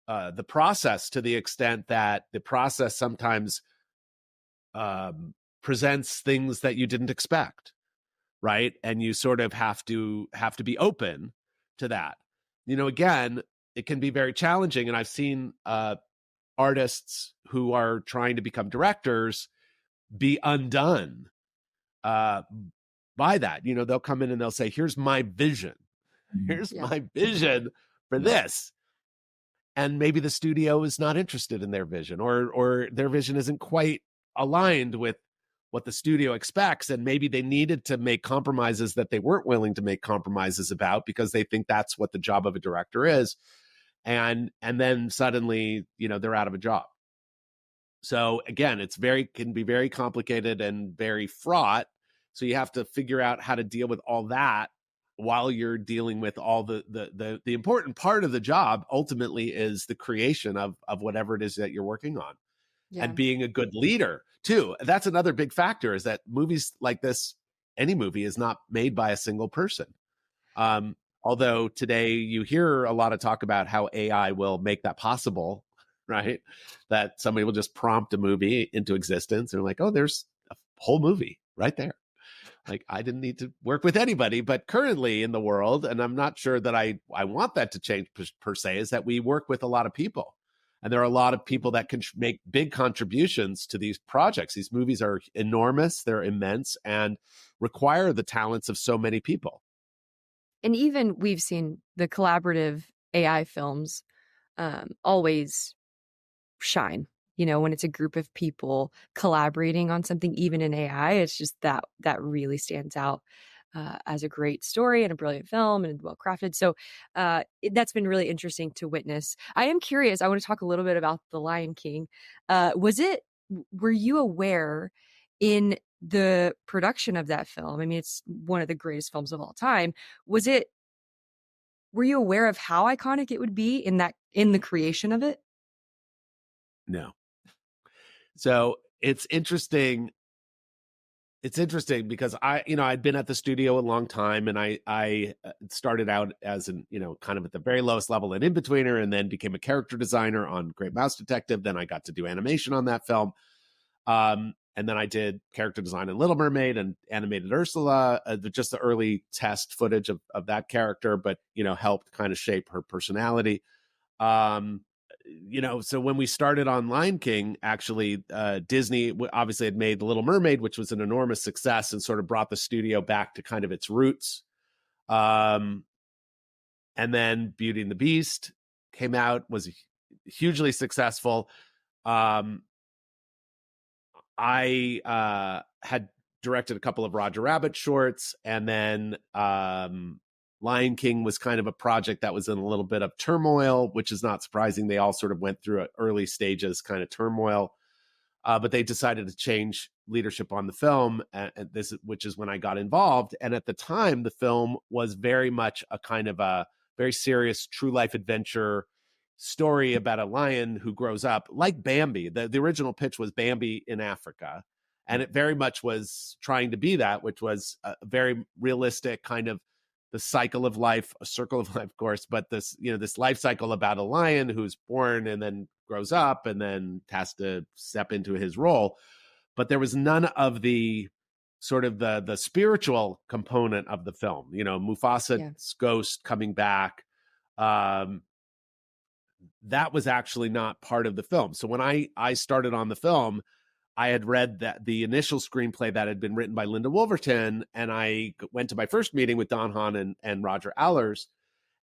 Speaker 1: the process, to the extent that the process sometimes presents things that you didn't expect, right? And you sort of have to be open to that. Again, it can be very challenging, and I've seen artists who are trying to become directors be undone by that. They'll come in and they'll say, here's my vision. Here's my vision for this. And maybe the studio is not interested in their vision, or their vision isn't quite aligned with what the studio expects. And maybe they needed to make compromises that they weren't willing to make compromises about because they think that's what the job of a director is. And then suddenly, they're out of a job. So again, can be very complicated and very fraught. So you have to figure out how to deal with all that while you're dealing with all the important part of the job ultimately is the creation of whatever it is that you're working on. And being a good leader too. That's another big factor, is that movies like this, any movie, is not made by a single person. Although today you hear a lot of talk about how AI will make that possible, right? That somebody will just prompt a movie into existence and like, oh, there's a whole movie right there. Like, I didn't need to work with anybody. But currently in the world, and I'm not sure that I want that to change per se, is that we work with a lot of people. And there are a lot of people that can make big contributions to these projects. These movies are enormous, they're immense, and require the talents of so many people.
Speaker 6: And even we've seen the collaborative AI films always shine. When it's a group of people collaborating on something, even in AI, it's just that really stands out as a great story and a brilliant film and well crafted. So that's been really interesting to witness. I am curious. I want to talk a little bit about The Lion King. Were you aware in the production of that film? I mean, it's one of the greatest films of all time. Were you aware of how iconic it would be in the creation of it?
Speaker 1: No. So it's interesting. It's interesting because I'd been at the studio a long time, and I started out as kind of at the very lowest level, an in-betweener, and then became a character designer on Great Mouse Detective. Then I got to do animation on that film. And then I did character design in Little Mermaid and animated Ursula, just the early test footage of that character, but, helped kind of shape her personality. So when we started on Lion King, actually, Disney obviously had made The Little Mermaid, which was an enormous success and sort of brought the studio back to kind of its roots. And then Beauty and the Beast came out, was hugely successful. I had directed a couple of Roger Rabbit shorts, and then Lion King was kind of a project that was in a little bit of turmoil, which is not surprising. They all sort of went through early stages kind of turmoil, but they decided to change leadership on the film, which is when I got involved. And at the time, the film was very much a kind of a very serious true life adventure story about a lion who grows up like Bambi. The original pitch was Bambi in Africa, and it very much was trying to be that, which was a very realistic kind of the cycle of life, a circle of life, of course, but this life cycle about a lion who's born and then grows up and then has to step into his role. But there was none of the sort of the spiritual component of the film, Mufasa's ghost coming back. That was actually not part of the film. So when I started on the film, I had read that the initial screenplay that had been written by Linda Wolverton, and I went to my first meeting with Don Hahn and Roger Allers,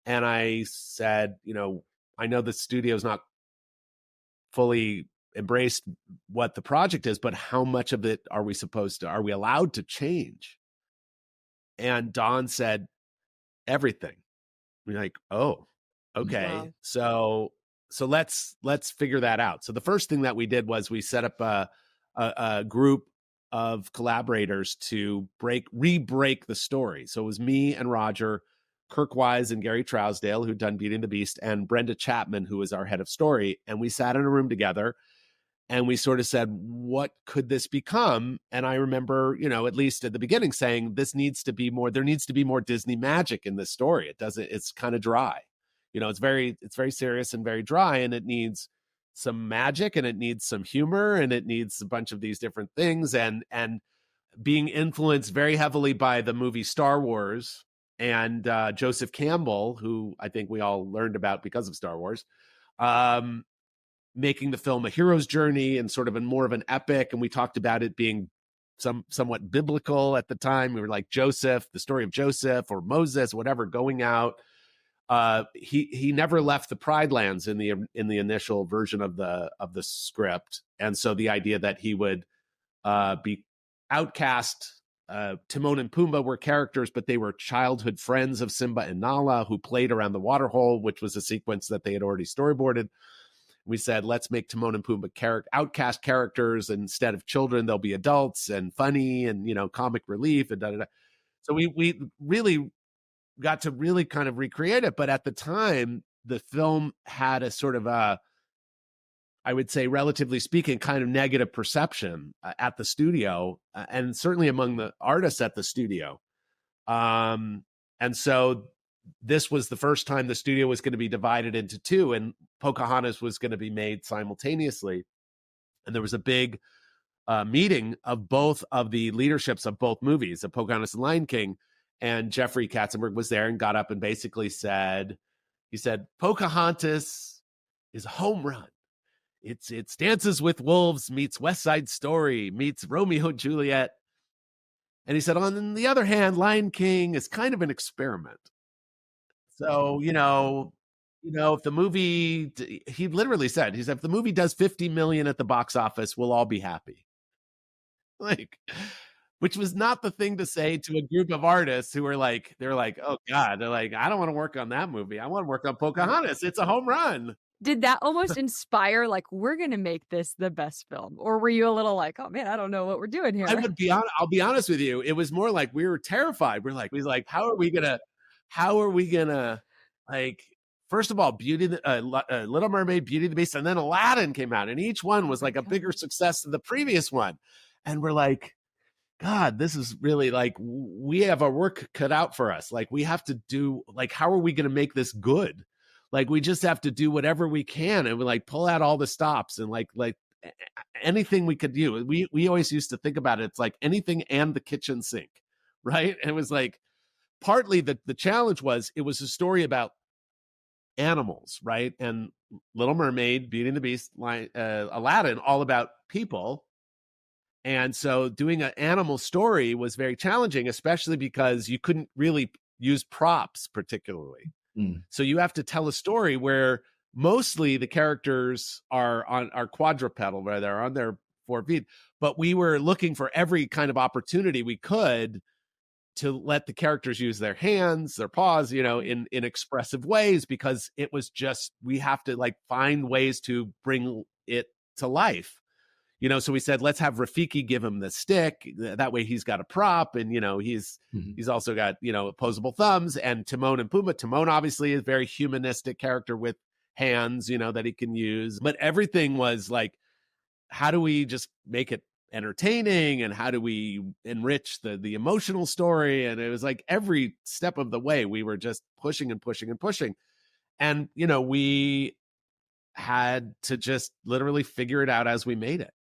Speaker 1: and I said, I know the studio's not fully embraced what the project is, but how much of it are we allowed to change? And Don said, everything. We're like, oh, okay. Wow. So let's figure that out. So the first thing that we did was we set up a group of collaborators to re-break the story. So it was me and Roger, Kirk Wise and Gary Trousdale, who'd done Beauty and the Beast, and Brenda Chapman, who was our head of story. And we sat in a room together and we sort of said, what could this become? And I remember, at least at the beginning saying, there needs to be more Disney magic in this story. It's kind of dry. It's very serious and very dry, and it needs some magic and it needs some humor and it needs a bunch of these different things, and being influenced very heavily by the movie Star Wars and Joseph Campbell, who I think we all learned about because of Star Wars, making the film a hero's journey and sort of more of an epic. And we talked about it being somewhat biblical at the time. We were like Joseph, the story of Joseph or Moses, whatever, going out. He never left the Pride Lands in the initial version of the script, and so the idea that he would be outcast. Timon and Pumbaa were characters, but they were childhood friends of Simba and Nala who played around the waterhole, which was a sequence that they had already storyboarded. We said, let's make Timon and Pumbaa outcast characters. Instead of children, they'll be adults and funny and, comic relief and da-da-da. So we really got to really kind of recreate it. But at the time, the film had a sort of I would say, relatively speaking, kind of negative perception at the studio, and certainly among the artists at the studio. And so this was the first time the studio was going to be divided into two, and Pocahontas was going to be made simultaneously. And there was a big meeting of both of the leaderships of both movies, of Pocahontas and Lion King. And Jeffrey Katzenberg was there and got up and basically said, Pocahontas is a home run. It's Dances with Wolves meets West Side Story meets Romeo and Juliet. And he said, on the other hand, Lion King is kind of an experiment. So, if the movie, he literally said, if the movie does 50 million at the box office, we'll all be happy. Which was not the thing to say to a group of artists who were like, oh God, they're like, I don't want to work on that movie. I want to work on Pocahontas. It's a home run.
Speaker 6: Did that almost inspire, like, we're going to make this the best film? Or were you a little like, oh man, I don't know what we're doing here?
Speaker 1: I'll be honest with you. It was more like we were terrified. We're like, how are we gonna, like, first of all, Little Mermaid, Beauty and the Beast, and then Aladdin came out, and each one was like a bigger success than the previous one. And we're like, God, this is really like, we have our work cut out for us. Like, we have to do, like, how are we going to make this good? Like, we just have to do whatever we can, and we like pull out all the stops and like anything we could do. We always used to think about it. It's like anything and the kitchen sink, right? And it was like, partly the challenge was, it was a story about animals, right? And Little Mermaid, Beauty and the Beast, Aladdin, all about people. And so doing an animal story was very challenging, especially because you couldn't really use props particularly. So you have to tell a story where mostly the characters are quadrupedal, where they're on their 4 feet. But we were looking for every kind of opportunity we could to let the characters use their hands, their paws, in expressive ways, because it was just, we have to like find ways to bring it to life. So we said, let's have Rafiki give him the stick. That way he's got a prop, and, he's also got, opposable thumbs. And Timon and Pumbaa. Timon obviously is a very humanistic character with hands, that he can use. But everything was like, how do we just make it entertaining, and how do we enrich the emotional story? And it was like every step of the way, we were just pushing and pushing and pushing. And, we had to just literally figure it out as we made it.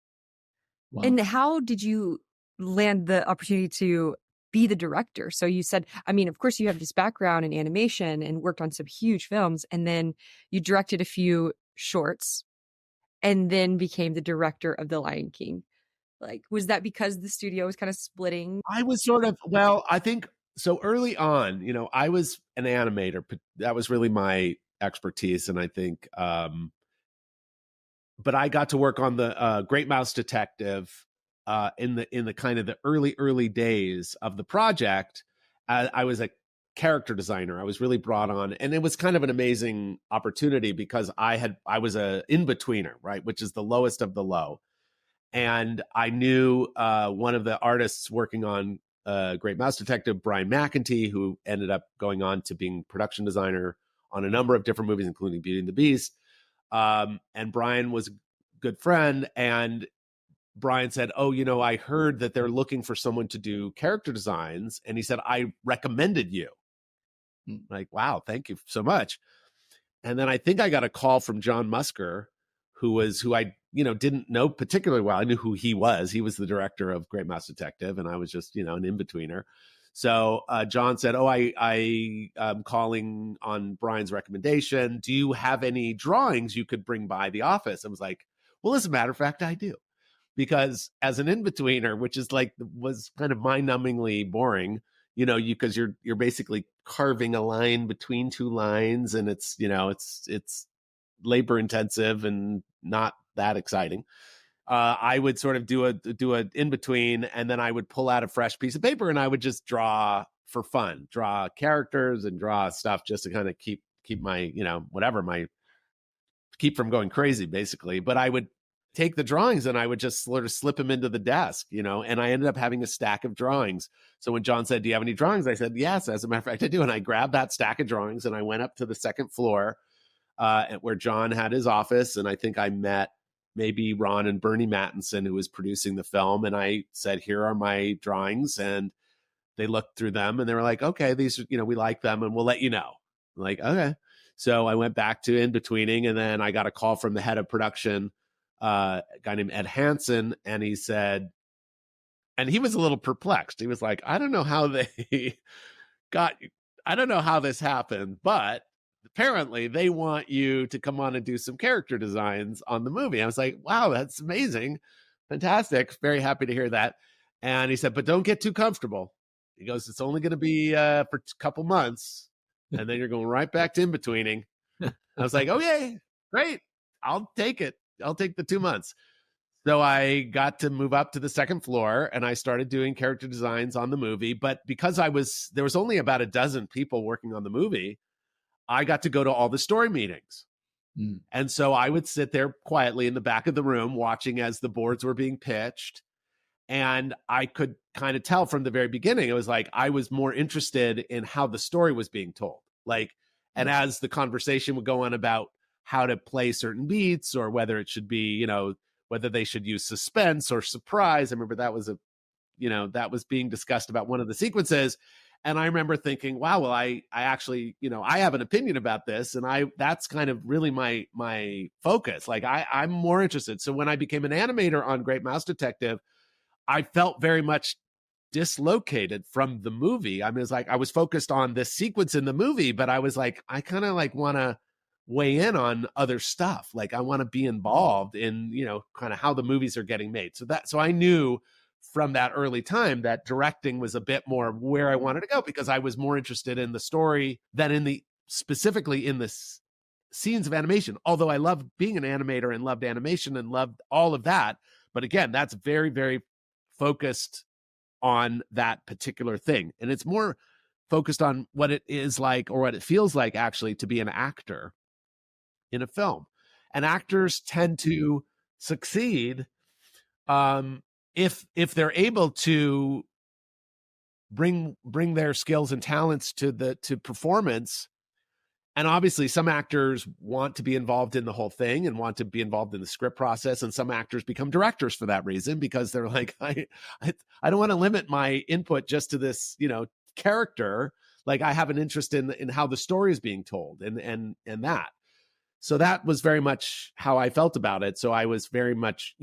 Speaker 6: Wow. And how did you land the opportunity to be the director? So you said, I mean, of course you have this background in animation and worked on some huge films, and then you directed a few shorts and then became the director of The Lion King. Like, was that because the studio was kind of splitting?
Speaker 1: I was I think so early on, I was an animator, but that was really my expertise. And I think, but I got to work on the Great Mouse Detective in the kind of the early days of the project. I was a character designer. I was really brought on, and it was kind of an amazing opportunity because I was a in-betweener, right, which is the lowest of the low. And I knew one of the artists working on Great Mouse Detective, Brian McEntee, who ended up going on to being production designer on a number of different movies, including Beauty and the Beast. And Brian was a good friend, and Brian said, oh, I heard that they're looking for someone to do character designs. And he said, I recommended you. Like, wow, thank you so much. And then I think I got a call from John Musker, who I, didn't know particularly well. I knew who he was. He was the director of Great Mouse Detective, and I was just, an in-betweener. So John said, I'm calling on Brian's recommendation. Do you have any drawings you could bring by the office? I was like, well, as a matter of fact, I do. Because as an in-betweener, which is was kind of mind-numbingly boring, because you're basically carving a line between two lines, and it's labor intensive and not that exciting. I would sort of do a in between, and then I would pull out a fresh piece of paper and I would just draw for fun, draw characters and draw stuff just to kind of keep my, keep from going crazy, basically. But I would take the drawings and I would just sort of slip them into the desk, and I ended up having a stack of drawings. So when John said, do you have any drawings? I said, yes, as a matter of fact, I do. And I grabbed that stack of drawings and I went up to the second floor where John had his office. And I think I met maybe Ron and Bernie Mattinson, who was producing the film. And I said, here are my drawings. And they looked through them and they were like, okay, these, we like them and we'll let you know. I'm like, okay. So I went back to in-betweening, and then I got a call from the head of production, a guy named Ed Hansen. And he said, and he was a little perplexed. He was like, I don't know how I don't know how this happened, but apparently they want you to come on and do some character designs on the movie. I was like, wow, that's amazing. Fantastic. Very happy to hear that. And he said, but don't get too comfortable. He goes, it's only going to be for a couple months, and then you're going right back to in-betweening. I was like, okay, great. I'll take it. I'll take the 2 months. So I got to move up to the second floor and I started doing character designs on the movie. But because there was only about a dozen people working on the movie, I got to go to all the story meetings. Mm. And so I would sit there quietly in the back of the room watching as the boards were being pitched. And I could kind of tell from the very beginning, it was like I was more interested in how the story was being told. And as the conversation would go on about how to play certain beats, or whether it should be, whether they should use suspense or surprise. I remember that was that was being discussed about one of the sequences. And I remember thinking, wow, well, I actually, I have an opinion about this. And that's kind of really my focus. I'm more interested. So when I became an animator on Great Mouse Detective, I felt very much dislocated from the movie. I mean, it's like I was focused on this sequence in the movie, but I was like, I kind of want to weigh in on other stuff. I want to be involved in, kind of how the movies are getting made. So I knew from that early time that directing was a bit more where I wanted to go, because I was more interested in the story than specifically in the scenes of animation. Although I loved being an animator and loved animation and loved all of that. But again, that's very, very focused on that particular thing. And it's more focused on what it is like, or what it feels like actually to be an actor in a film. And actors tend to succeed if they're able to bring their skills and talents to performance. And obviously some actors want to be involved in the whole thing and want to be involved in the script process. And some actors become directors for that reason, because they're like, I don't want to limit my input just to this, character. I have an interest in how the story is being told and that. So that was very much how I felt about it. So I was very much,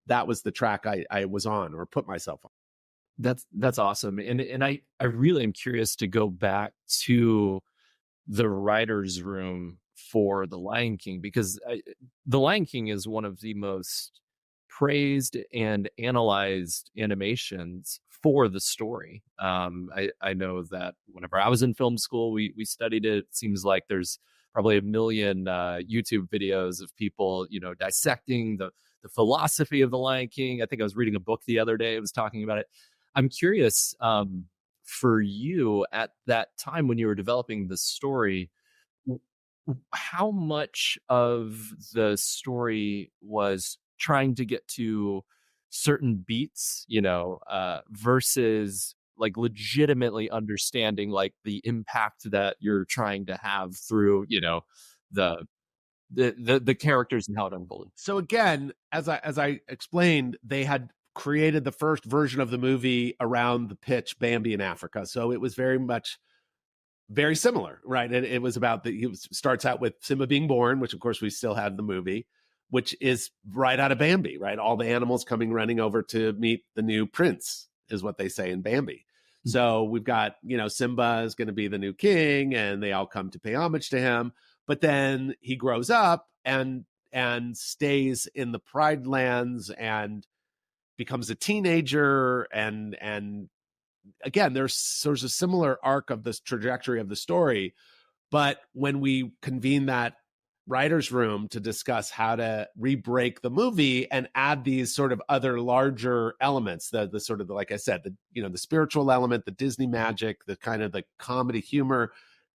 Speaker 1: that was the track I was on, or put myself on.
Speaker 5: That's awesome. And I really am curious to go back to the writer's room for The Lion King, because The Lion King is one of the most praised and analyzed animations for the story. I know that whenever I was in film school, we studied it. It seems like there's probably a million YouTube videos of people, dissecting the philosophy of The Lion King. I think I was reading a book the other day. It was talking about it. I'm curious, for you at that time when you were developing the story, how much of the story was trying to get to certain beats, versus legitimately understanding the impact that you're trying to have through, the characters and how it unfolded.
Speaker 1: So again, as I explained, they had created the first version of the movie around the pitch Bambi in Africa. So it was very similar, right? It was about it starts out with Simba being born, which of course we still had in the movie. which is right out of Bambi, right? All the animals coming running over to meet the new prince is what they say in Bambi. So we've got, Simba is going to be the new king, and they all come to pay homage to him. But then he grows up and stays in the Pride Lands and becomes a teenager. And again, there's a similar arc of this trajectory of the story. But when we convene that writer's room to discuss how to re-break the movie and add these sort of other larger elements, the sort of, like I said, the spiritual element, the Disney magic, the kind of the comedy humor,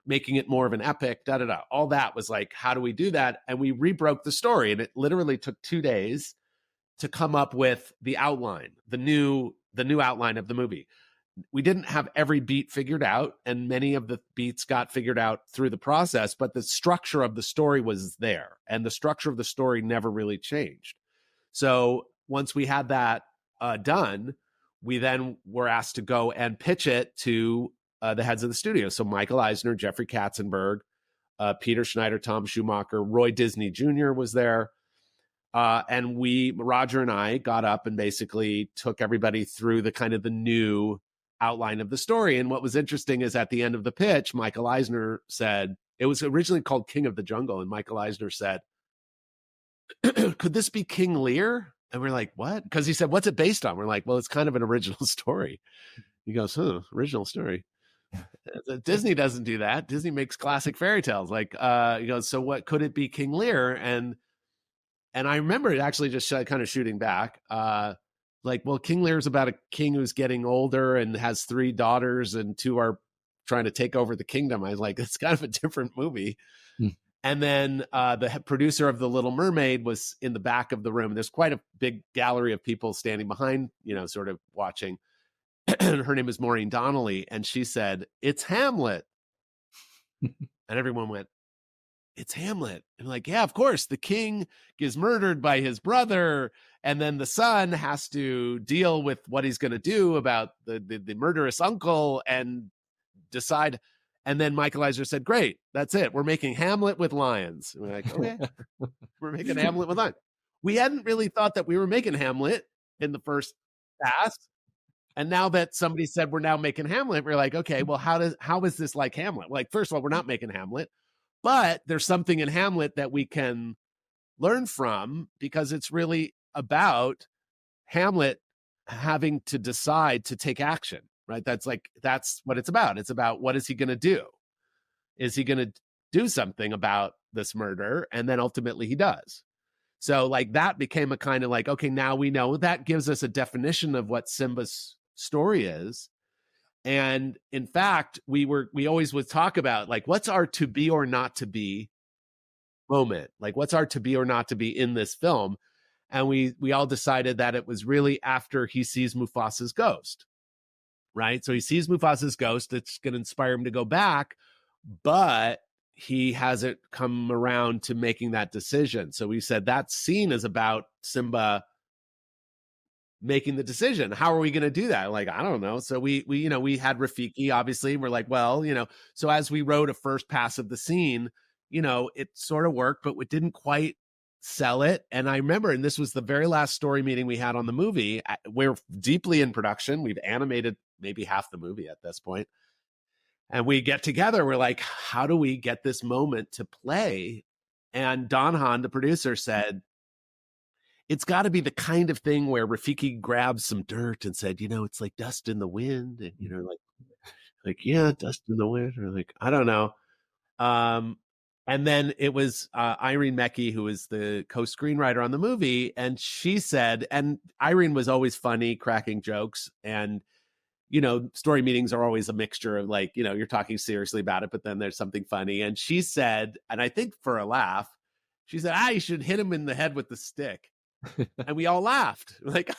Speaker 1: making it more of an epic, all that was like, how do we do that? And we re-broke the story, and it literally took 2 days to come up with the outline, the new outline of the movie. We didn't have every beat figured out, and many of the beats got figured out through the process, but the structure of the story was there, and the structure of the story never really changed. So once we had that done, we then were asked to go and pitch it to the heads of the studio. So Michael Eisner, Jeffrey Katzenberg, Peter Schneider, Tom Schumacher, Roy Disney Jr. was there. And Roger and I got up and basically took everybody through the kind of the new outline of the story. And what was interesting is at the end of the pitch, Michael Eisner said, it was originally called King of the Jungle. And Michael Eisner said, could this be King Lear? And we're like, what? Because he said, what's it based on? We're like, well, it's kind of an original story. He goes, original story. Disney doesn't do that. Disney makes classic fairy tales. Like, he goes, so what could it be, King Lear? And I remember actually just kind of shooting back, like, well, King Lear is about a king who's getting older and has 3 daughters, and 2 are trying to take over the kingdom. I was like, it's kind of a different movie. And then the producer of The Little Mermaid was in the back of the room. There's quite a big gallery of people standing behind, sort of watching. Her name is Maureen Donnelly, and she said, it's Hamlet. And everyone went, it's Hamlet. And like, yeah, of course, the king gets murdered by his brother, and then the son has to deal with what he's going to do about the murderous uncle and decide. And then Michael Eisner said, great, that's it. We're making Hamlet with lions. And we're like, okay, we're making Hamlet with lions. We hadn't really thought that we were making Hamlet in the first pass. And now that somebody said we're now making Hamlet, we're like, okay, well, how is this like Hamlet? Like, first of all, we're not making Hamlet, but there's something in Hamlet that we can learn from, because it's really about Hamlet having to decide to take action, right? That's what it's about. It's about, what is he going to do? Is he going to do something about this murder? And then ultimately he does. So like that became a kind of like, okay, now we know. That gives us a definition of what Simba's story is. And in fact, we always would talk about, like, what's our to be or not to be moment? Like, what's our to be or not to be in this film? And we all decided that it was really after he sees Mufasa's ghost, right? So he sees Mufasa's ghost. It's going to inspire him to go back, but he hasn't come around to making that decision. So we said that scene is about Simba making the decision. How are we going to do that? Like, I don't know. So we had Rafiki, obviously. We're like, well, so as we wrote a first pass of the scene, it sort of worked, but it didn't quite sell it. And I remember, and this was the very last story meeting we had on the movie. We're deeply in production. We've animated maybe half the movie at this point. And we get together. We're like, how do we get this moment to play? And Don Hahn, the producer, said, it's got to be the kind of thing where Rafiki grabbed some dirt and said, it's like dust in the wind. And, like, yeah, dust in the wind. Or like, I don't know. And then it was Irene Mecchi, who is the co-screenwriter on the movie. And she said, and Irene was always funny, cracking jokes. And, story meetings are always a mixture of like, you're talking seriously about it, but then there's something funny. And she said, and I think for a laugh, she said, you should hit him in the head with the stick. And we all laughed, like,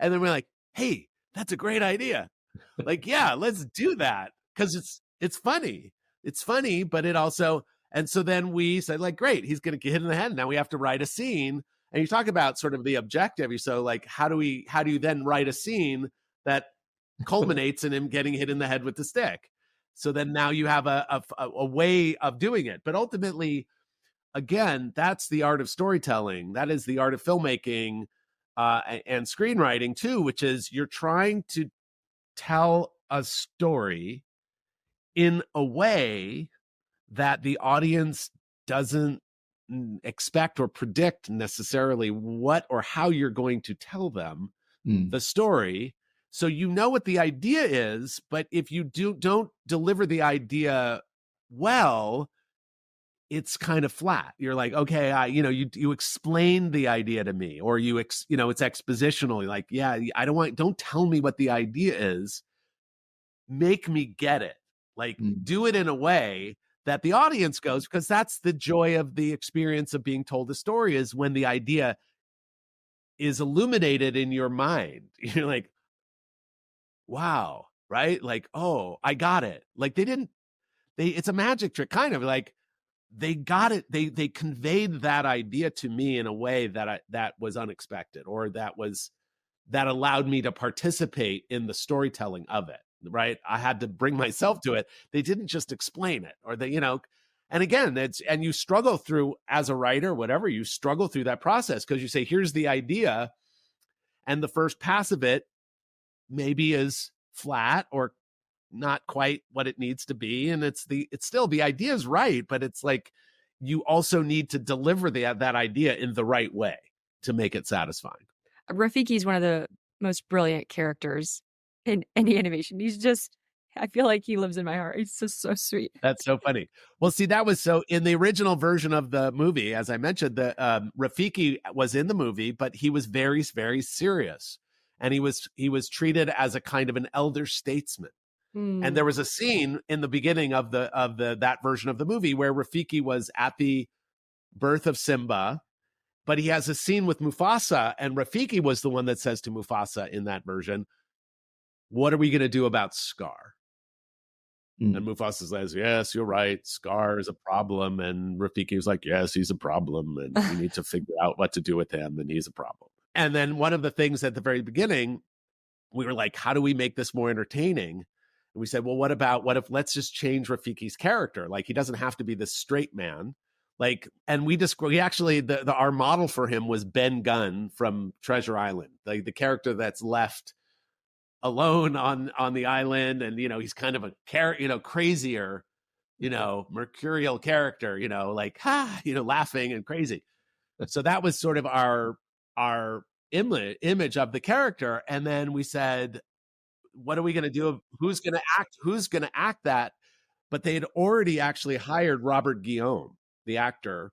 Speaker 1: and then we're like, hey, that's a great idea. Like, yeah, let's do that. Cause it's funny. It's funny, but it also, and so then we said, like, great, he's going to get hit in the head. Now we have to write a scene. And you talk about sort of the objective. So like, how do you then write a scene that culminates in him getting hit in the head with the stick? So then now you have a way of doing it. But ultimately, again, that's the art of storytelling. That is the art of filmmaking and screenwriting too, which is you're trying to tell a story in a way that the audience doesn't expect or predict necessarily what or how you're going to tell them the story. So you know what the idea is, but if you don't deliver the idea well, it's kind of flat. You're like, okay, you explain the idea to me, or it's expositional. Like, yeah, don't tell me what the idea is. Make me get it. Like, do it in a way that the audience goes, because that's the joy of the experience of being told a story, is when the idea is illuminated in your mind. You're like, wow, right? Like, oh, I got it. Like it's a magic trick, kind of like they got it. They conveyed that idea to me in a way that was unexpected, or that allowed me to participate in the storytelling of it. Right. I had to bring myself to it. They didn't just explain it, or and again, and you struggle through, as a writer, whatever, you struggle through that process, because you say, here's the idea. And the first pass of it maybe is flat or not quite what it needs to be. And it's still, the idea is right, but it's like, you also need to deliver that idea in the right way to make it satisfying.
Speaker 6: Rafiki is one of the most brilliant characters in any animation. I feel like he lives in my heart. He's just so sweet.
Speaker 1: That's so funny. Well, see, that was so in the original version of the movie, as I mentioned, the Rafiki was in the movie, but he was very, very serious. And he was treated as a kind of an elder statesman. And there was a scene in the beginning of that version of the movie where Rafiki was at the birth of Simba, but he has a scene with Mufasa, and Rafiki was the one that says to Mufasa in that version, "What are we going to do about Scar?" And Mufasa says, "Yes, you're right. Scar is a problem." And Rafiki was like, "Yes, he's a problem. And we need to figure out what to do with him. And he's a problem." And then one of the things at the very beginning, we were like, how do we make this more entertaining? And we said, well, what if let's just change Rafiki's character? Like, he doesn't have to be this straight man. Like, and we actually, our model for him was Ben Gunn from Treasure Island, like the character that's left alone on the island. And, he's kind of a crazier, mercurial character, like, laughing and crazy. So that was sort of our image of the character. And then we said, what are we going to do? Who's going to act that? But they had already actually hired Robert Guillaume, the actor,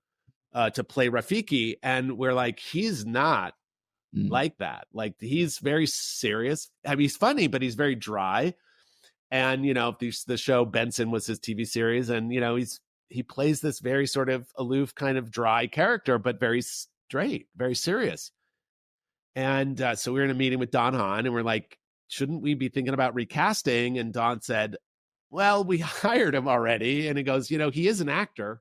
Speaker 1: to play Rafiki. And we're like, he's not like that. Like, he's very serious. I mean, he's funny, but he's very dry. And, the show Benson was his TV series. And, he plays this very sort of aloof, kind of dry character, but very straight, very serious. And so we were in a meeting with Don Hahn, and we're like, shouldn't we be thinking about recasting? And Don said, well, we hired him already. And he goes, he is an actor.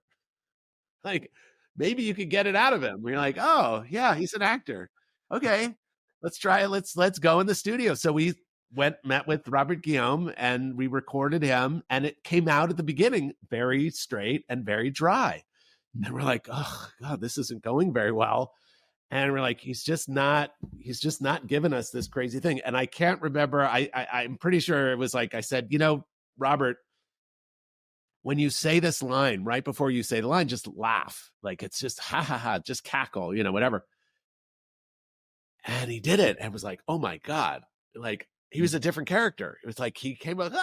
Speaker 1: Like, maybe you could get it out of him. We're like, oh yeah, he's an actor. Okay, let's try it. Let's go in the studio. So we met with Robert Guillaume, and we recorded him, and it came out at the beginning very straight and very dry. And we're like, oh God, this isn't going very well. And we're like, he's just not giving us this crazy thing. And I can't remember. I'm pretty sure it was like, I said, Robert, when you say this line, right before you say the line, just laugh. Like, it's just ha ha ha, just cackle, whatever. And he did it, and was like, oh my God. Like, he was a different character. It was like, he came up,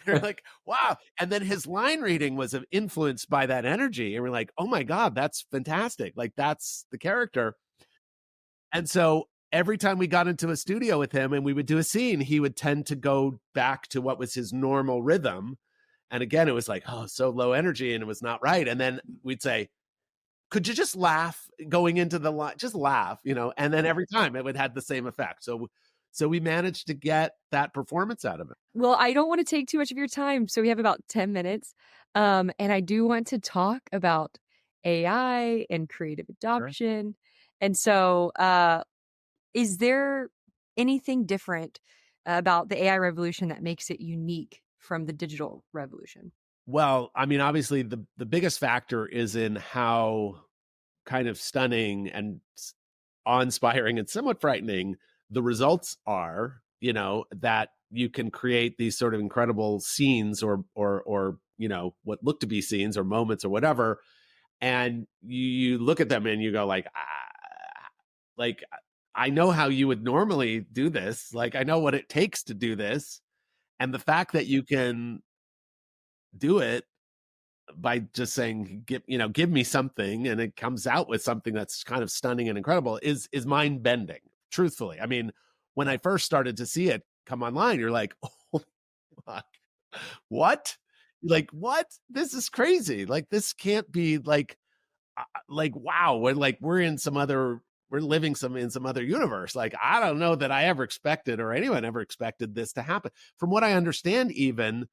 Speaker 1: you're like, wow. And then his line reading was influenced by that energy. And we're like, oh my God, that's fantastic. Like, that's the character. And so every time we got into a studio with him and we would do a scene, he would tend to go back to what was his normal rhythm. And again, it was like, oh, so low energy, and it was not right. And then we'd say, could you just laugh going into the line? Just laugh, and then every time it would have the same effect. So we managed to get that performance out of it.
Speaker 6: Well, I don't want to take too much of your time, so we have about 10 minutes. And I do want to talk about AI and creative adoption. Sure. And so is there anything different about the AI revolution that makes it unique from the digital revolution?
Speaker 1: Well, I mean, obviously the biggest factor is in how kind of stunning and awe-inspiring and somewhat frightening the results are, that you can create these sort of incredible scenes or what look to be scenes or moments or whatever. And you look at them and you go like, I know how you would normally do this. Like, I know what it takes to do this. And the fact that you can do it by just saying, give me something, and it comes out with something that's kind of stunning and incredible is mind bending, truthfully. I mean, when I first started to see it come online, you're like, oh, fuck, what? Like, what? This is crazy. Like, this can't be wow. We're living in some other universe. Like, I don't know that I ever expected or anyone ever expected this to happen. From what I understand, even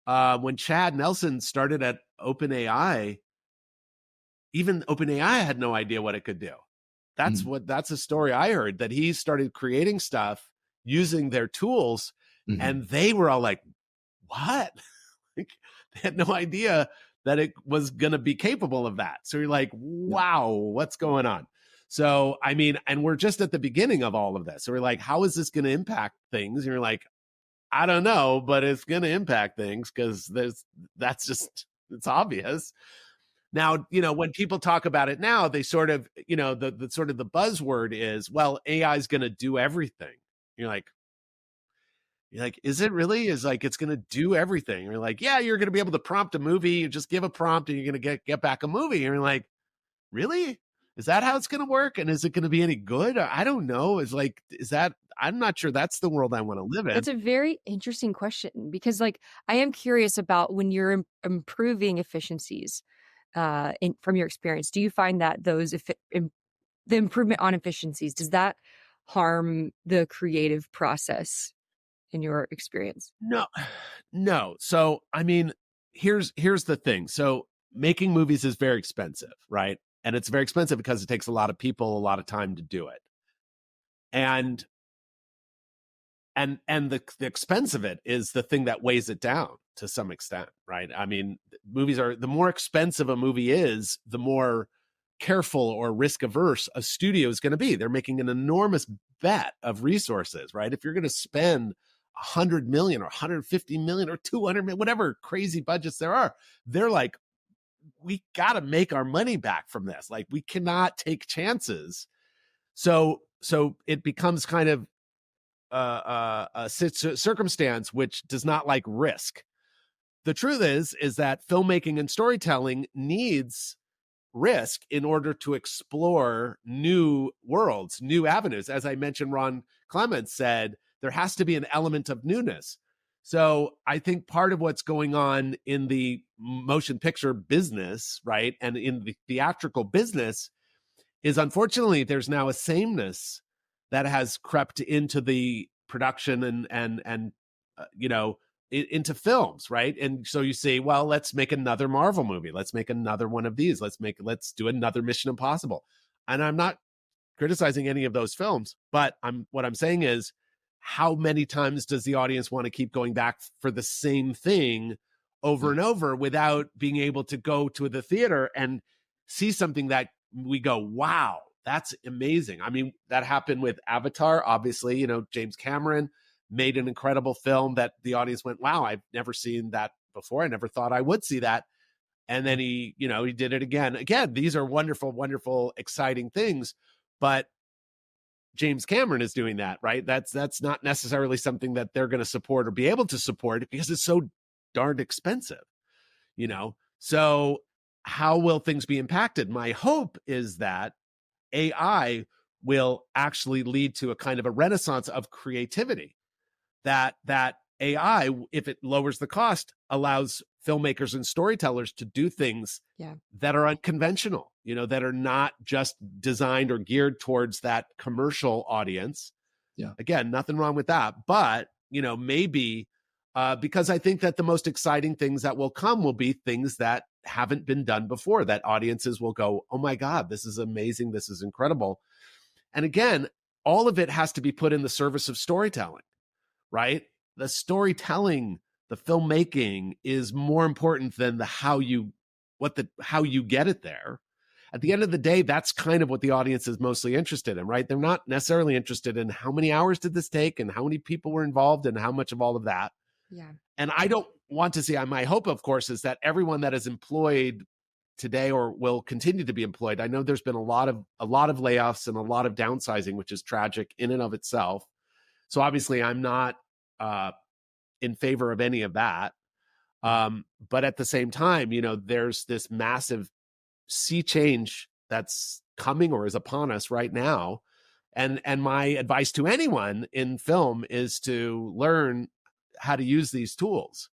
Speaker 1: when Chad Nelson started at OpenAI, even OpenAI had no idea what it could do. That's a story I heard, that he started creating stuff using their tools, and they were all like, what? Like, they had no idea that it was going to be capable of that. So you're like, wow, what's going on? So, I mean, and we're just at the beginning of all of this. So we're like, how is this going to impact things? And you're like, I don't know, but it's going to impact things because it's obvious. Now, when people talk about it now, they sort of, the sort of the buzzword is, well, AI is going to do everything. You're like, is it really? Is like, it's going to do everything. You're like, yeah, you're going to be able to prompt a movie. You just give a prompt and you're going to get back a movie. And you're like, really? Is that how it's going to work? And is it going to be any good? I don't know. I'm not sure that's the world I want to live in.
Speaker 6: It's a very interesting question, because I am curious about when you're improving efficiencies from your experience. Do you find that the improvement on efficiencies, does that harm the creative process in your experience?
Speaker 1: No. So, I mean, here's the thing. So making movies is very expensive, right? And it's very expensive because it takes a lot of people, a lot of time to do it. And the expense of it is the thing that weighs it down to some extent, right? I mean, the more expensive a movie is, the more careful or risk averse a studio is going to be. They're making an enormous bet of resources, right? If you're going to spend 100 million or 150 million or 200 million, whatever crazy budgets there are, they're like, we got to make our money back from this. Like, we cannot take chances. So it becomes kind of a circumstance which does not like risk. The truth is that filmmaking and storytelling needs risk in order to explore new worlds, new avenues. As I mentioned, Ron Clements said, there has to be an element of newness. So I think part of what's going on in the motion picture business, right, and in the theatrical business is, unfortunately, there's now a sameness that has crept into the production and into films, right? And so you say, well, let's make another Marvel movie. Let's make another one of these. Let's do another Mission Impossible. And I'm not criticizing any of those films, but what I'm saying is, how many times does the audience want to keep going back for the same thing over and over without being able to go to the theater and see something that we go, wow, that's amazing. I mean, that happened with Avatar. Obviously, James Cameron made an incredible film that the audience went, wow, I've never seen that before. I never thought I would see that. And then he did it again. Again, these are wonderful, wonderful, exciting things. But James Cameron is doing that, right? That's not necessarily something that they're going to support or be able to support because it's so darned expensive, So how will things be impacted? My hope is that AI will actually lead to a kind of a renaissance of creativity, that AI, if it lowers the cost, allows filmmakers and storytellers to do things that are unconventional, that are not just designed or geared towards that commercial audience. Yeah. Again, nothing wrong with that. But, maybe because I think that the most exciting things that will come will be things that haven't been done before, that audiences will go, oh my God, this is amazing. This is incredible. And again, all of it has to be put in the service of storytelling, right? The storytelling the filmmaking is more important than the how you get it there. At the end of the day, that's kind of what the audience is mostly interested in, right? They're not necessarily interested in how many hours did this take and how many people were involved and how much of all of that.
Speaker 6: Yeah.
Speaker 1: And I don't want to see, my hope, of course, is that everyone that is employed today or will continue to be employed. I know there's been a lot of layoffs and a lot of downsizing, which is tragic in and of itself. So obviously I'm not in favor of any of that. But at the same time, there's this massive sea change that's coming or is upon us right now. And my advice to anyone in film is to learn how to use these tools,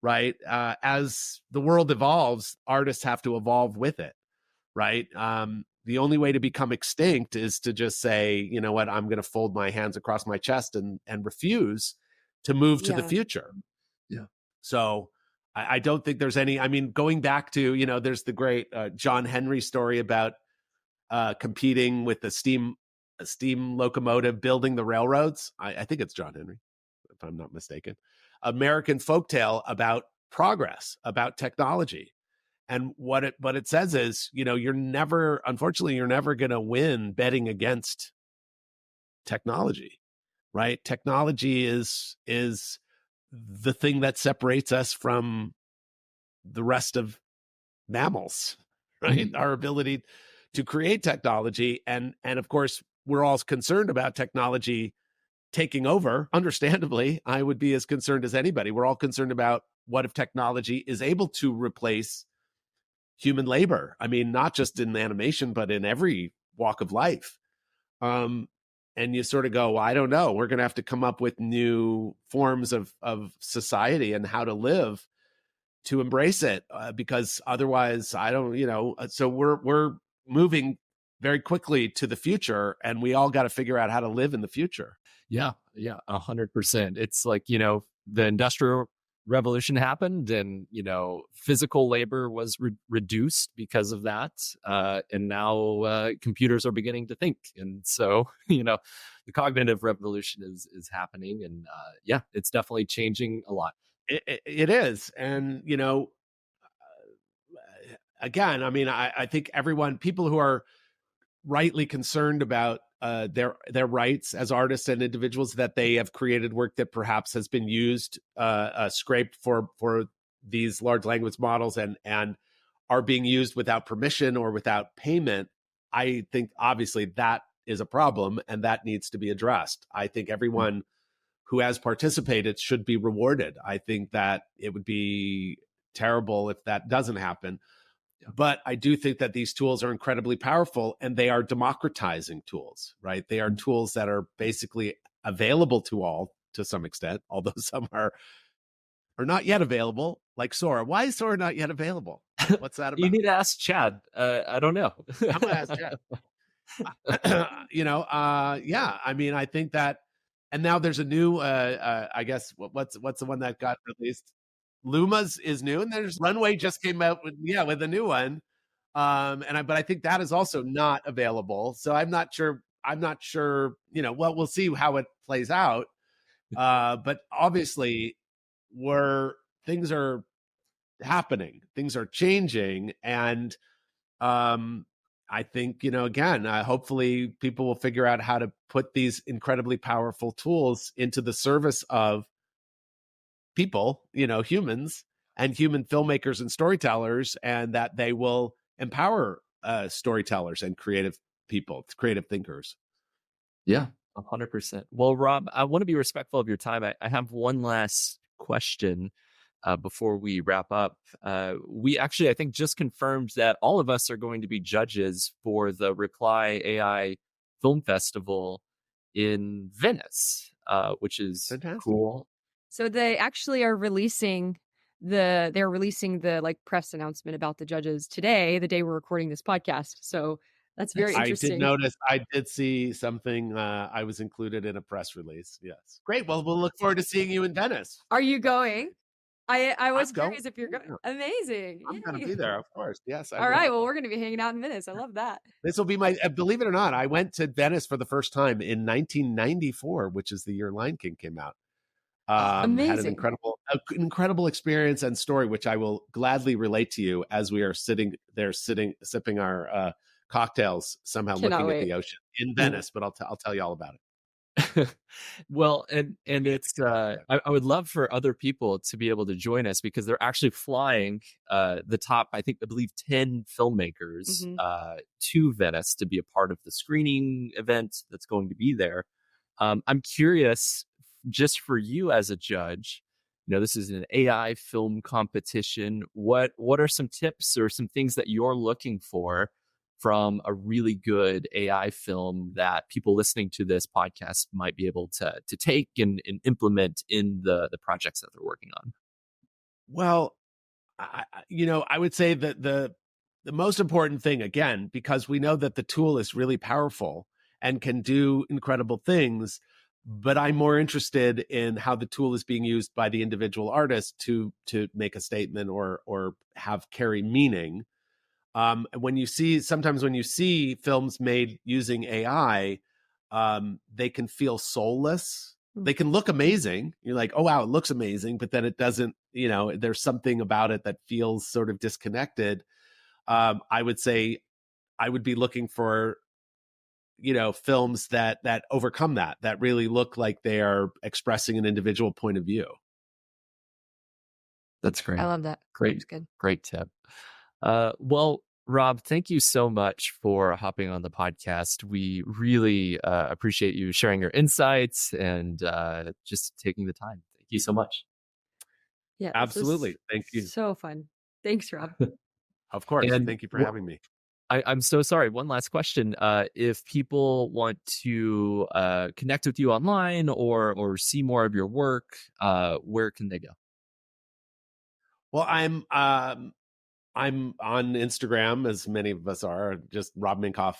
Speaker 1: right? As the world evolves, artists have to evolve with it, right? The only way to become extinct is to just say, you know what, I'm going to fold my hands across my chest and refuse to move to the future.
Speaker 5: Yeah.
Speaker 1: So I don't think there's any, going back to, there's the great John Henry story about competing with the steam locomotive building the railroads. I think it's John Henry, if I'm not mistaken. American folktale about progress, about technology. And what it says is, unfortunately, you're never going to win betting against technology, right? Technology is the thing that separates us from the rest of mammals, right? Mm-hmm. Our ability to create technology. And of course, we're all concerned about technology taking over. Understandably, I would be as concerned as anybody. We're all concerned about what if technology is able to replace human labor. Not just in animation, but in every walk of life. And you sort of go, well, I don't know. We're going to have to come up with new forms of society and how to live to embrace it, because otherwise, I don't. So we're moving very quickly to the future, and we all got to figure out how to live in the future.
Speaker 5: Yeah, 100%. It's like the Industrial Revolution happened, and physical labor was reduced because of that, and now computers are beginning to think, and so the cognitive revolution is happening, and it's definitely changing a lot.
Speaker 1: It is, and again, I think people who are rightly concerned about their rights as artists and individuals, that they have created work that perhaps has been used, scraped for these large language models and are being used without permission or without payment. I think obviously that is a problem and that needs to be addressed. I think everyone who has participated should be rewarded. I think that it would be terrible if that doesn't happen. But I do think that these tools are incredibly powerful, and they are democratizing tools, right? They are tools that are basically available to all to some extent, although some are not yet available, like Sora. Why is Sora not yet available? What's that about?
Speaker 5: You need to ask Chad. I don't know.
Speaker 1: I'm going to ask Chad. I think that, and now there's a new, I guess, what's the one that got released? Luma's is new, and there's Runway just came out with a new one. But I think that is also not available. So I'm not sure, we'll see how it plays out. But obviously things are happening, things are changing. And I think, again, hopefully people will figure out how to put these incredibly powerful tools into the service of people, humans and human filmmakers and storytellers, and that they will empower storytellers and creative people, creative thinkers.
Speaker 5: Yeah, 100%. Well, Rob, I want to be respectful of your time. I have one last question before we wrap up. We actually, I think, just confirmed that all of us are going to be judges for the Reply AI Film Festival in Venice, which is fantastic. Cool.
Speaker 6: So they actually are releasing the like press announcement about the judges today, the day we're recording this podcast. So that's very interesting.
Speaker 1: I did notice, I did see something. I was included in a press release. Yes. Great. Well, we'll look forward to seeing you in Venice.
Speaker 6: Are you going? I was curious if you're going. Amazing.
Speaker 1: I'm going to be there, of course. Yes.
Speaker 6: All right. Well, we're going to be hanging out in Venice. I love that.
Speaker 1: This will be believe it or not, I went to Venice for the first time in 1994, which is the year Lion King came out. Had an
Speaker 6: Amazing.
Speaker 1: incredible experience and story, which I will gladly relate to you as we are sitting there, sipping our cocktails, somehow
Speaker 6: Cannot
Speaker 1: looking at
Speaker 6: wait.
Speaker 1: the ocean in Venice. But I'll tell you all about it.
Speaker 5: Well, and it's I would love for other people to be able to join us because they're actually flying the top, I believe 10 filmmakers to Venice to be a part of the screening event that's going to be there. I'm curious, just for you as a judge, this is an AI film competition. What are some tips or some things that you're looking for from a really good AI film that people listening to this podcast might be able to take and implement in the projects that they're working on?
Speaker 1: Well, I would say that the most important thing, again, because we know that the tool is really powerful and can do incredible things, but I'm more interested in how the tool is being used by the individual artist to make a statement or have carry meaning. When you see films made using AI, they can feel soulless. They can look amazing. You're like, oh, wow, it looks amazing. But then it doesn't, there's something about it that feels sort of disconnected. I would say I would be looking for, films that overcome that really look like they are expressing an individual point of view.
Speaker 5: That's great.
Speaker 6: I love that.
Speaker 5: Great.
Speaker 6: That's good.
Speaker 5: Great tip. Well, Rob, thank you so much for hopping on the podcast. We really appreciate you sharing your insights and just taking the time. Thank you so much.
Speaker 6: Yeah,
Speaker 1: Absolutely. Thank you.
Speaker 6: So fun. Thanks, Rob.
Speaker 1: Of course.
Speaker 5: And
Speaker 1: thank you for having me.
Speaker 5: I'm so sorry. One last question. If people want to connect with you online or see more of your work, where can they go?
Speaker 1: Well, I'm on Instagram, as many of us are. Just Rob Minkoff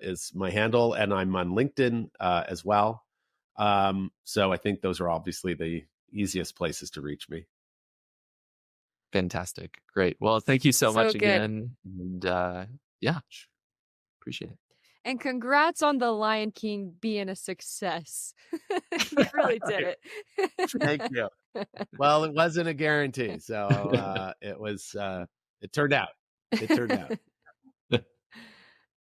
Speaker 1: is my handle, and I'm on LinkedIn as well. So I think those are obviously the easiest places to reach me.
Speaker 5: Fantastic. Great. Well, thank you so much
Speaker 6: good.
Speaker 5: again. And yeah, appreciate it.
Speaker 6: And congrats on the Lion King being a success. You really did it.
Speaker 1: Thank you. Well, it wasn't a guarantee, so it was. It turned out.